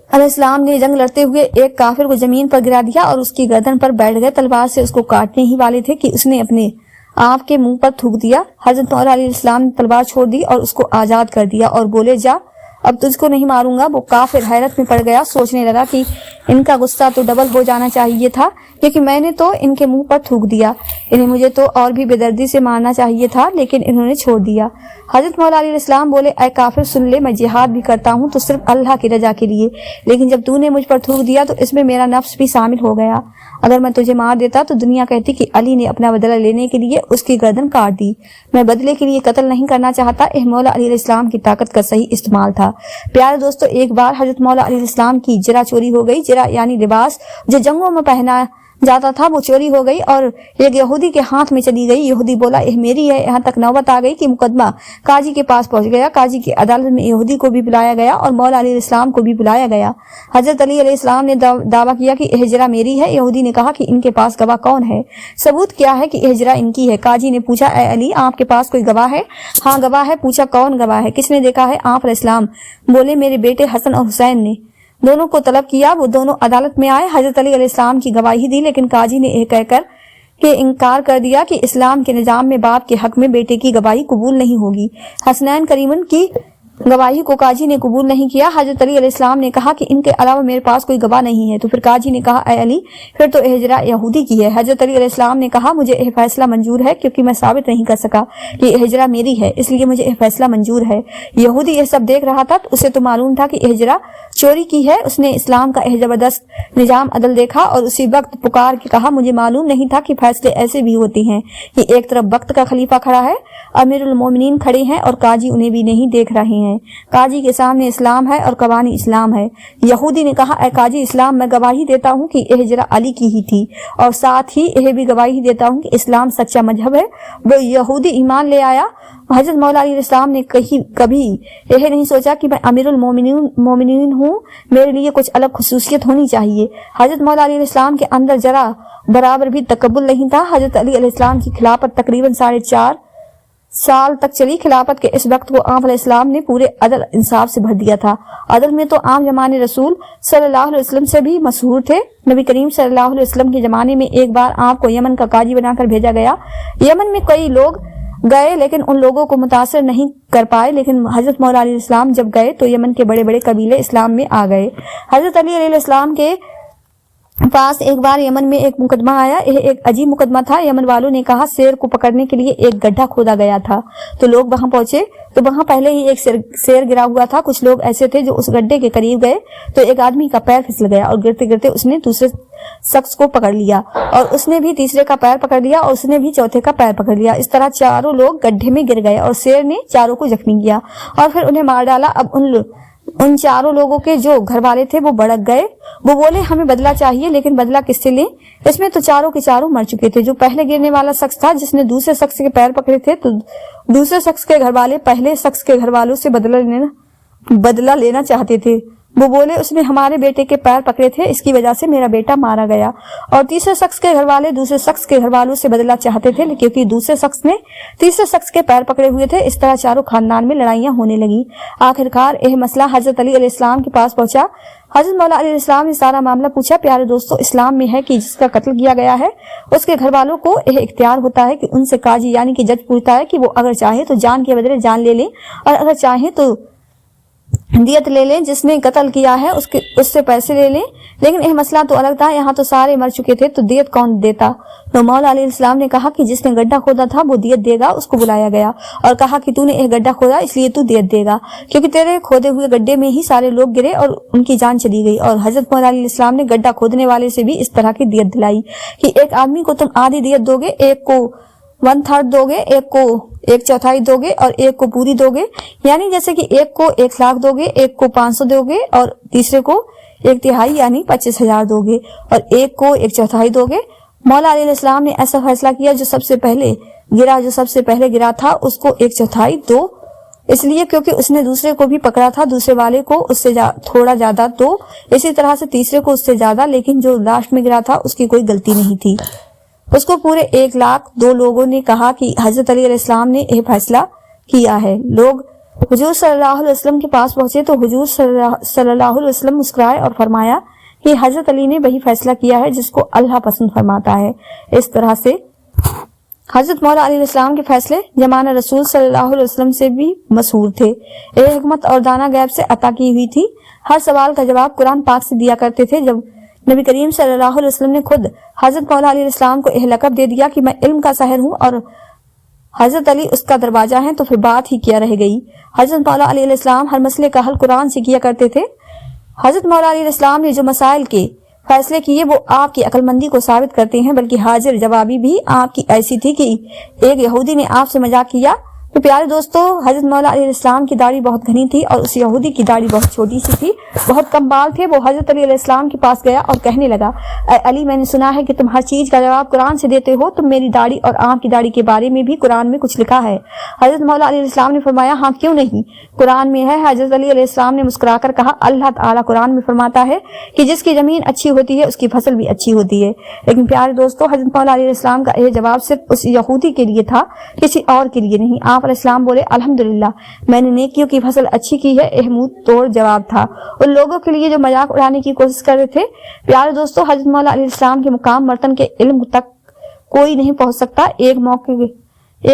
अलैहिस्सलाम ने जंग लड़ते हुए एक काफिर को जमीन पर गिरा दिया और उसकी गर्दन पर बैठ गए। तलवार से उसको काटने ही वाले थे कि उसने अपने आप के मुंह पर थूक दिया। हजरत मौला अली इस्लाम ने तलवार छोड़ दी और उसको आजाद कर दिया और बोले, जा, अब तुझको नहीं मारूंगा। वो काफिर हैरत में पड़ गया, सोचने लगा कि इनका गुस्सा तो डबल हो जाना चाहिए था, क्योंकि मैंने तो इनके मुंह पर थूक दिया, इन्हें मुझे तो और भी बेदर्दी से मारना चाहिए था, लेकिन इन्होंने छोड़ दिया। हजरत मौला अली इस्लाम बोले, ऐ काफिर सुन ले, मैं जिहाद भी करता हूँ तो सिर्फ अल्लाह की रजा के लिए, लेकिन जब तूने मुझ पर थूक दिया तो इसमें मेरा नफ्स भी शामिल हो गया। अगर मैं तुझे मार देता तो दुनिया कहती कि अली ने अपना बदला लेने के लिए उसकी गर्दन काट दी। मैं बदले के लिए कत्ल नहीं करना चाहता। यह मौला अली इस्लाम की ताकत का सही इस्तेमाल था। प्यारे दोस्तों, एक बार हजरत मौला अली इस्लाम की जरा चोरी हो गई। जरा यानी लिबास जो जंगों में पहना जाता था, वो चोरी हो गई और एक यहूदी के हाथ में चली गई। यहूदी बोला, यह मेरी है। यहाँ तक नौबत आ गई कि मुकदमा काजी के पास पहुंच गया। काजी की अदालत में यहूदी को भी बुलाया गया और मौला अली इस्लाम को भी बुलाया गया। हजरत अली अलैहिस्सलाम ने दावा किया कि यह जरा मेरी है। यहूदी ने कहा कि इनके पास गवाह कौन है, सबूत क्या है कि यह जरा इनकी है। काजी ने पूछा, ऐ अली, आपके पास कोई गवाह है? हाँ, गवाह है। पूछा, कौन गवाह है, किसने देखा है? आप अलैहिस्सलाम बोले, मेरे बेटे हसन और हुसैन ने। दोनों को तलब किया। वो दोनों अदालत में आए। हजरत अली अलैहिस्सलाम की गवाही दी, लेकिन काजी ने यह कहकर के इनकार कर दिया कि इस्लाम के निजाम में बाप के हक में बेटे की गवाही कबूल नहीं होगी। हसनैन करीमन की गवाही को काजी ने कबूल नहीं किया। हजरत अली अलैहिस्सलाम ने कहा कि इनके अलावा मेरे पास कोई गवाह नहीं है। तो फिर काजी ने कहा, ऐ अली, फिर तो हिजरा यहूदी की है। हजरत अली अलैहिस्सलाम ने कहा, मुझे यह फैसला मंजूर है, क्योंकि मैं साबित नहीं कर सका कि हिजरा मेरी है, इसलिए मुझे यह फैसला मंजूर है। यहूदी यह सब देख रहा था तो उसे तो मालूम था कि हिजरा चोरी की है। उसने इस्लाम का जबरदस्त निजाम अदल देखा और उसी वक्त पुकार के कहा, मुझे मालूम नहीं था कि फैसले ऐसे भी होते हैं कि एक तरफ वक्त का खलीफा खड़ा है, अमीरुल मोमिनीन खड़े हैं और काजी उन्हें भी नहीं देख रहे हैं। काजी के सामने इस्लाम है और कवानी इस्लाम है। यहूदी ने कहा, ऐ काजी इस्लाम, मैं गवाही देता हूँ कि यह हिजरा अली की ही थी और साथ ही यह भी गवाही देता हूँ कि इस्लाम सच्चा मजहब है। वो यहूदी ईमान ले आया। हजरत मौला अली इस्लाम ने कभी यह नहीं सोचा कि मैं अमीरुल मोमिनीन हूँ, मेरे लिए कुछ अलग खुसूसियत होनी चाहिए। हजरत मौला अली इस्लाम के अंदर जरा बराबर भी तकब्बुर नहीं था। हजरत अली इस्लाम की खिलाफत तकरीबन 4.5 साल तक चली। खिलाफत के इस वक्त को आप अलैहिस्सलाम ने पूरे अदल इंसाफ से भर दिया था। अदल में तो आम जमाने रसूल सल्लल्लाहु अलैहि वसल्लम से भी मशहूर थे। नबी करीम सल्लल्लाहु अलैहि वसल्लम के जमाने में एक बार आपको यमन का काजी बनाकर भेजा गया। यमन में कई लोग गए, लेकिन उन लोगों को मुतासर नहीं कर पाए। लेकिन हजरत मौला अली इस्लाम जब गए तो यमन के बड़े बड़े कबीले इस्लाम में आ गए। हजरत अली अलैहिस्सलाम के पास एक बार यमन में एक मुकदमा आया। यह एक अजीब मुकदमा था। यमन वालों ने कहा शेर को पकड़ने के लिए एक गड्ढा खोदा गया था। तो लोग वहां पहुंचे तो वहां पहले ही एक शेर गिरा हुआ था। कुछ लोग ऐसे थे जो उस गड्ढे के करीब गए तो एक आदमी का पैर फिसल गया और गिरते गिरते उसने दूसरे शख्स को पकड़ लिया और उसने भी तीसरे का पैर पकड़ लिया और उसने भी चौथे का पैर पकड़ लिया। इस तरह चारों लोग गड्ढे में गिर गए और शेर ने चारों को जख्मी किया और फिर उन्हें मार डाला। अब उन चारों लोगों के जो घर वाले थे वो भड़क गए। वो बोले हमें बदला चाहिए, लेकिन बदला किससे लें? इसमें तो चारों के चारों मर चुके थे। जो पहले गिरने वाला शख्स था जिसने दूसरे शख्स के पैर पकड़े थे, तो दूसरे शख्स के घर वाले पहले शख्स के घर वालों से बदला लेना चाहते थे। वो बोले उसने हमारे बेटे के पैर पकड़े थे, इसकी वजह से मेरा बेटा मारा गया। और तीसरे शख्स के घर वाले दूसरे शख्स के घर वालों से बदला चाहते थे क्योंकि दूसरे शख्स ने तीसरे शख्स के पैर पकड़े हुए थे। इस तरह चारों खानदान में लड़ाइयां होने लगी। आखिरकार यह मसला हजरत अली अलैहिस्सलाम के पास पहुंचा। हजरत मौला अली अलैहिस्सलाम ने सारा मामला पूछा। प्यारे दोस्तों, इस्लाम में है कि जिसका कत्ल किया गया है उसके घर वालों को यह इख्तियार होता है कि उनसे काजी यानी कि जज पूछता है कि वो अगर चाहे तो जान के बदले जान ले लें और अगर चाहे तो दियत ले लें। जिसने कत्ल किया है उससे पैसे ले लें। लेकिन यह मसला तो अलग था। यहाँ तो सारे मर चुके थे तो दियत कौन देता? तो मौला अली अलैहिस्सलाम ने कहा कि जिसने गड्ढा खोदा था वो दियत देगा। उसको बुलाया गया और कहा कि तूने यह गड्ढा खोदा इसलिए तू दियत देगा, क्योंकि तेरे खोदे हुए गड्ढे में ही सारे लोग गिरे और उनकी जान चली गई। और हजरत मौला अली अलैहिस्सलाम ने गड्ढा खोदने वाले से भी इस तरह की दियत दिलाई कि एक आदमी को तुम आधी दियत दोगे, एक को 1/3 दोगे, एक को 1/4 दोगे और एक को पूरी दोगे। यानी जैसे कि एक को 1 लाख दोगे, एक को 500 दोगे और तीसरे को 1/3 यानी 25,000 दोगे और एक को 1/4 दोगे। मौला अली अलैहिस्सलाम ने ऐसा फैसला किया जो सबसे पहले गिरा था उसको 1/4 दो, इसलिए क्योंकि उसने दूसरे को भी पकड़ा था। दूसरे वाले को उससे थोड़ा ज्यादा दो, इसी तरह से तीसरे को उससे ज्यादा। लेकिन जो लास्ट में गिरा था उसकी कोई गलती नहीं थी, उसको पूरे 1 लाख। 2 लोगों ने कहा कि हजरत अली अलैहिस्सलाम ने यह फैसला किया है। लोग हुजूर सल्लल्लाहु अलैहि वसल्लम के पास पहुंचे तो हुजूर सल्लल्लाहु अलैहि वसल्लम मुस्कुराए और फरमाया कि हजरत अली ने वही फैसला किया है जिसको अल्लाह पसंद फरमाता है। इस तरह से हजरत मौला अली अलैहिस्सलाम के फैसले जमाना रसूल सल्लल्लाहु अलैहि वसल्लम से भी मशहूर थे। ये हिकमत और दाना गैब से अता की हुई थी। हर सवाल का जवाब कुरान पाक से दिया करते थे। जब नबी करीम सल्लल्लाहु अलैहि वसल्लम ने खुद हजरत मौला अली अलैहिस्सलाम को यह लक़ब दे दिया कि मैं इल्म का शहर हूँ और हजरत अली उसका दरवाजा है, तो फिर बात ही क्या रह गई। हजरत मौला अली अलैहिस्सलाम हर मसले का हल कुरान से किया करते थे। हजरत मौला अली अलैहिस्सलाम ने जो मसाइल के फैसले किए वो आपकी अक्लमंदी को साबित करते हैं, बल्कि हाजिर जवाबी भी आपकी ऐसी थी कि एक यहूदी ने आपसे मजाक किया। तो प्यारे दोस्तों, हजरत मौला अली अलैहिस्सलाम की दाढ़ी बहुत घनी थी और उस यहूदी की दाढ़ी बहुत छोटी सी थी, बहुत कम बाल थे। वो हजरत अली अलैहिस्सलाम के पास गया और कहने लगा, अली, मैंने सुना है कि तुम हर चीज का जवाब कुरान से देते हो, तुम मेरी दाढ़ी और आपकी दाढ़ी के बारे में भी कुरान में कुछ लिखा है? हजरत मौला अली अलैहिस्सलाम ने फरमाया, हाँ क्यों नहीं, कुरान में है। हजरत अली अलैहिस्सलाम ने मुस्कुराकर कहा, अल्लाह ताला कुरान में फरमाता है कि जिसकी जमीन अच्छी होती है उसकी फसल भी अच्छी होती है। लेकिन प्यारे दोस्तों, हजरत मौला अली अलैहिस्सलाम का यह जवाब सिर्फ उस यहूदी के लिए था, किसी और के लिए नहीं। आप अलैहिस्सलाम बोले, अल्हम्दुलिल्लाह, मैंने नेकियों की फसल अच्छी की है। यह मुंह तोड़ जवाब था उन लोगों के लिए जो मजाक उड़ाने की कोशिश कर रहे थे। प्यारे दोस्तों, हजरत मौला अली अलैहिस्सलाम के मुकाम मर्तन के इल्म तक कोई नहीं पहुंच सकता। एक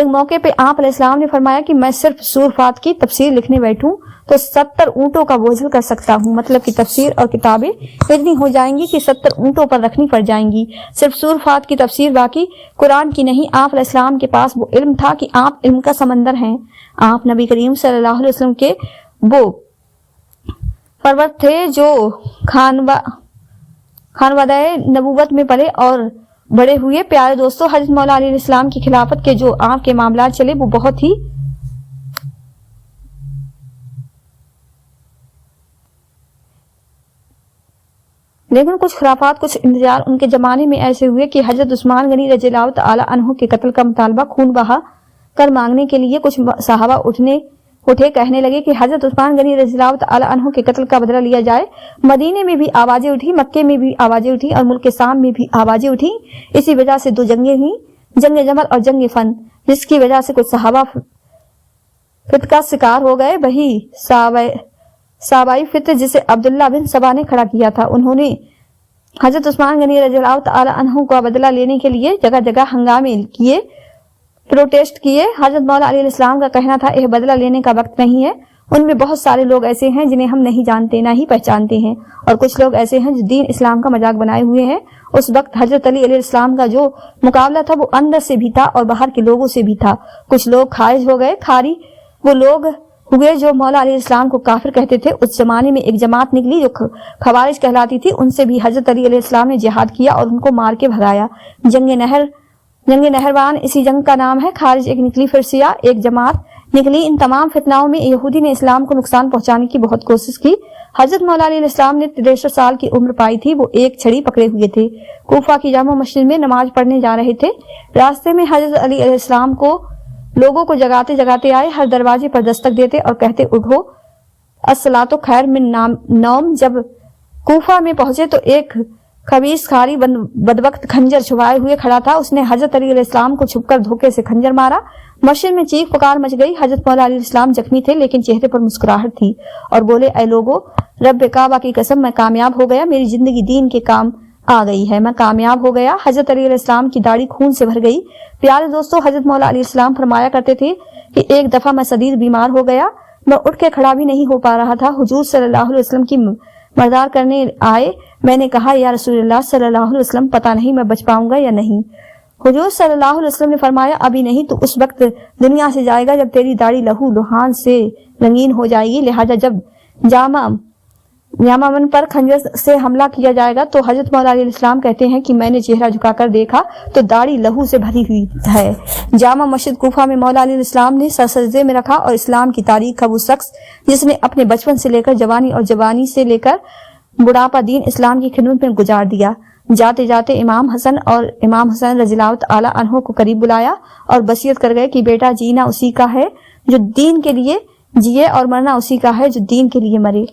मौके पे आप अलैहिस्सलाम ने फरमाया कि मैं सिर्फ सूरह फात की तफसीर लिखने बैठूं तो 70 ऊंटों का बोझल कर सकता हूं। मतलब कि तफसीर और किताबें इतनी हो जाएंगी कि 70 ऊंटों पर रखनी पड़ जाएंगी, सिर्फ सूरह फात की तफसीर, बाकी कुरान की नहीं। आप अलैहिस्सलाम के पास वो इल्म था कि आप इल्म का समंदर हैं। आप नबी करीम सल्लल्लाहु अलैहि वसल्लम के वो परवत थे जो खानवादाए नबूवत में पले और बड़े हुए। प्यारे दोस्तों, हजरत मौला अली अलैहिस्सलाम की खिलाफत के जो आपके मामला चले वो बहुत ही लेकिन कुछ खुराफात, कुछ इंतजार उनके जमाने में ऐसे हुए कि हजरत उस्मान गनी रज़ियल्लाहु तआला अन्हु के कत्ल का मुतालबा खून बहा कर मांगने के लिए कुछ सहाबा उठे, कहने लगे कि हजरत उस्मान गनी रज़ियल्लाहु तआला अन्हु के कत्ल का बदला लिया जाए। मदीने में भी आवाजें उठी, मक्के में भी आवाजें उठी और मुल्क शाम में भी आवाजें उठी। इसी वजह से 2 जंगें हुई, जंग जमल और जंग फन, जिसकी वजह से कुछ सहाबा फित का शिकार हो गए। वही साबाई फित जिसे अब्दुल्ला बिन सबा ने खड़ा किया था, उन्होंने हजरत उस्मान गनी रज़ियल्लाहु तआला अन्हु का बदला लेने के लिए जगह जगह हंगामे किए, प्रोटेस्ट किए। हजरत मौला अली अलैहिस्सलाम का कहना था यह बदला लेने का वक्त नहीं है। ان میں بہت سارے لوگ ایسے ہیں جنہیں ہم نہیں جانتے نہ ہی پہچانتے ہیں، اور کچھ لوگ ایسے ہیں جو دین اسلام کا مذاق بنائے ہوئے ہیں۔ اس وقت حضرت علی علیہ السلام کا جو مقابلہ تھا وہ اندر سے بھی تھا اور باہر کے لوگوں سے بھی تھا۔ کچھ لوگ خارج ہو گئے، کھاری وہ لوگ ہوئے جو مولا علیہ السلام کو کافر کہتے تھے۔ اس زمانے میں ایک جماعت نکلی جو خوارج کہلاتی تھی، ان سے بھی حضرت علی علیہ السلام نے جہاد کیا اور ان کو مار کے بھگایا۔ جنگ نہروان اسی جنگ کا نام ہے۔ خارج ایک نکلی، پھر سیاہ ایک جماعت نکلی۔ ان تمام فتناؤں میں یہودی نے اسلام کو نقصان پہنچانے کی بہت کوشش کی۔ حضرت مولا علیہ السلام نے 63 سال کی عمر پائی تھی۔ وہ ایک چھڑی پکڑے ہوئے تھے، کوفہ کی جامع مسجد میں نماز پڑھنے جا رہے تھے۔ راستے میں حضرت علی علیہ السلام کو لوگوں کو جگاتے جگاتے آئے، ہر دروازے پر دستک دیتے اور کہتے اٹھو، الصلاۃ خیر من نوم۔ جب کوفہ میں پہنچے تو ایک خبیث خاری بدبخت خنجر چھپائے ہوئے کھڑا تھا۔ اس نے حضرت علی علیہ السلام کو چھپ کر دھوکے سے خنجر مارا۔ مسجد میں چیخ پکار مچ گئی۔ حضرت مولا علیہ السلام زخمی تھے لیکن چہرے پر مسکراہٹ تھی اور بولے، اے لوگو، رب کعبہ کی قسم میں کامیاب ہو گیا، میری زندگی دین کے کام آ گئی ہے، میں کامیاب ہو گیا۔ حضرت علی علیہ السلام کی داڑھی خون سے بھر گئی۔ پیارے دوستو، حضرت مولا علیہ السلام فرمایا کرتے تھے کہ ایک دفعہ میں شدید بیمار ہو گیا، میں اٹھ کے کھڑا بھی نہیں ہو پا رہا تھا۔ حضور صلی اللہ علیہ وسلم کی مدار کرنے آئے۔ میں نے کہا، یا رسول اللہ صلی اللہ علیہ وسلم، پتہ نہیں میں بچ پاؤں گا یا نہیں۔ حضور صلی اللہ علیہ وسلم نے فرمایا، ابھی نہیں، تو اس وقت دنیا سے جائے گا جب تیری داڑھی لہو لہان سے رنگین ہو جائے گی، لہذا جب جامع من پر خنجر سے حملہ کیا جائے گا تو حضرت مولا علیہ السلام کہتے ہیں کہ میں نے چہرہ جھکا کر دیکھا تو داڑھی لہو سے بھری ہوئی ہے۔ جامع مسجد کوفہ میں مولا علیہ السلام نے سر سجدے میں رکھا اور اسلام کی تاریخ کا وہ شخص جس نے اپنے بچپن سے لے کر جوانی اور جوانی سے لے کر بڑھاپا دین اسلام کی خدمت میں گزار دیا۔ جاتے جاتے امام حسن رضی اللہ تعالی عنہ کو قریب بلایا اور وصیت کر گئے کہ بیٹا، جینا اسی کا ہے جو دین کے لیے جیے اور مرنا اسی کا ہے جو دین کے لیے مرے۔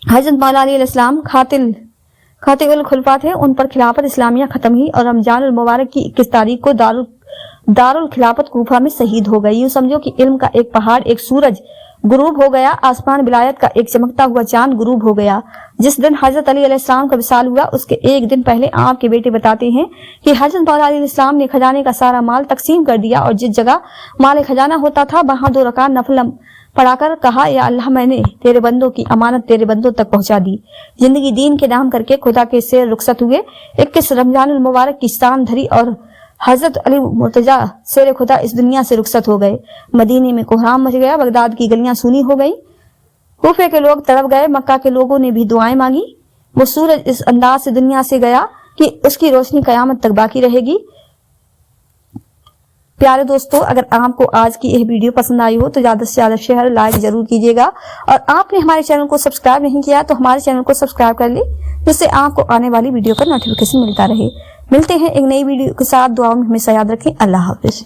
حضرت مولا علیہ السلام خاطب الخلفاء تھے۔ ان پر خلافت اسلامیہ ختم ہوئی اور رمضان المبارک کی 21 تاریخ کو دارالخلافت کوفہ میں شہید ہو گئی۔ یوں سمجھو کہ علم کا ایک پہاڑ، ایک سورج غروب ہو گیا، آسمان ولایت کا ایک چمکتا ہوا چاند غروب ہو گیا۔ جس دن حضرت علی علیہ السلام کا وصال ہوا، اس کے ایک دن پہلے آپ کے بیٹے بتاتے ہیں کہ حضرت مولا علیہ السلام نے خزانے کا سارا مال تقسیم کر دیا اور جس جگہ مال خزانہ ہوتا تھا وہاں 2 رکعت نفل پڑھا کر کہا، یا اللہ، میں نے تیرے بندوں کی امانت تیرے بندوں تک پہنچا دی۔ زندگی دین کے نام کر کے خدا کے سے رخصت ہوئے۔ 21 رمضان المبارک کی شان دھری اور حضرت علی مرتضیٰ شیر خدا اس دنیا سے رخصت ہو گئے۔ مدینے میں کوہرام مچ گیا، بغداد کی گلیاں سونی ہو گئی، کوفے کے لوگ تڑپ گئے، مکہ کے لوگوں نے بھی دعائیں مانگی۔ وہ سورج اس انداز سے دنیا سے گیا کہ اس کی روشنی قیامت تک باقی رہے گی۔ پیارے دوستو، اگر آپ کو آج کی یہ ویڈیو پسند آئی ہو تو زیادہ سے زیادہ شیئر لائک ضرور کیجیے گا، اور آپ نے ہمارے چینل کو سبسکرائب نہیں کیا تو ہمارے چینل کو سبسکرائب کر لیں جس سے آپ کو آنے والی ویڈیو کا نوٹیفیکیشن ملتا رہے۔ ملتے ہیں ایک نئی ویڈیو کے ساتھ، دعاؤں میں ہمیشہ یاد رکھیں۔ اللہ حافظ۔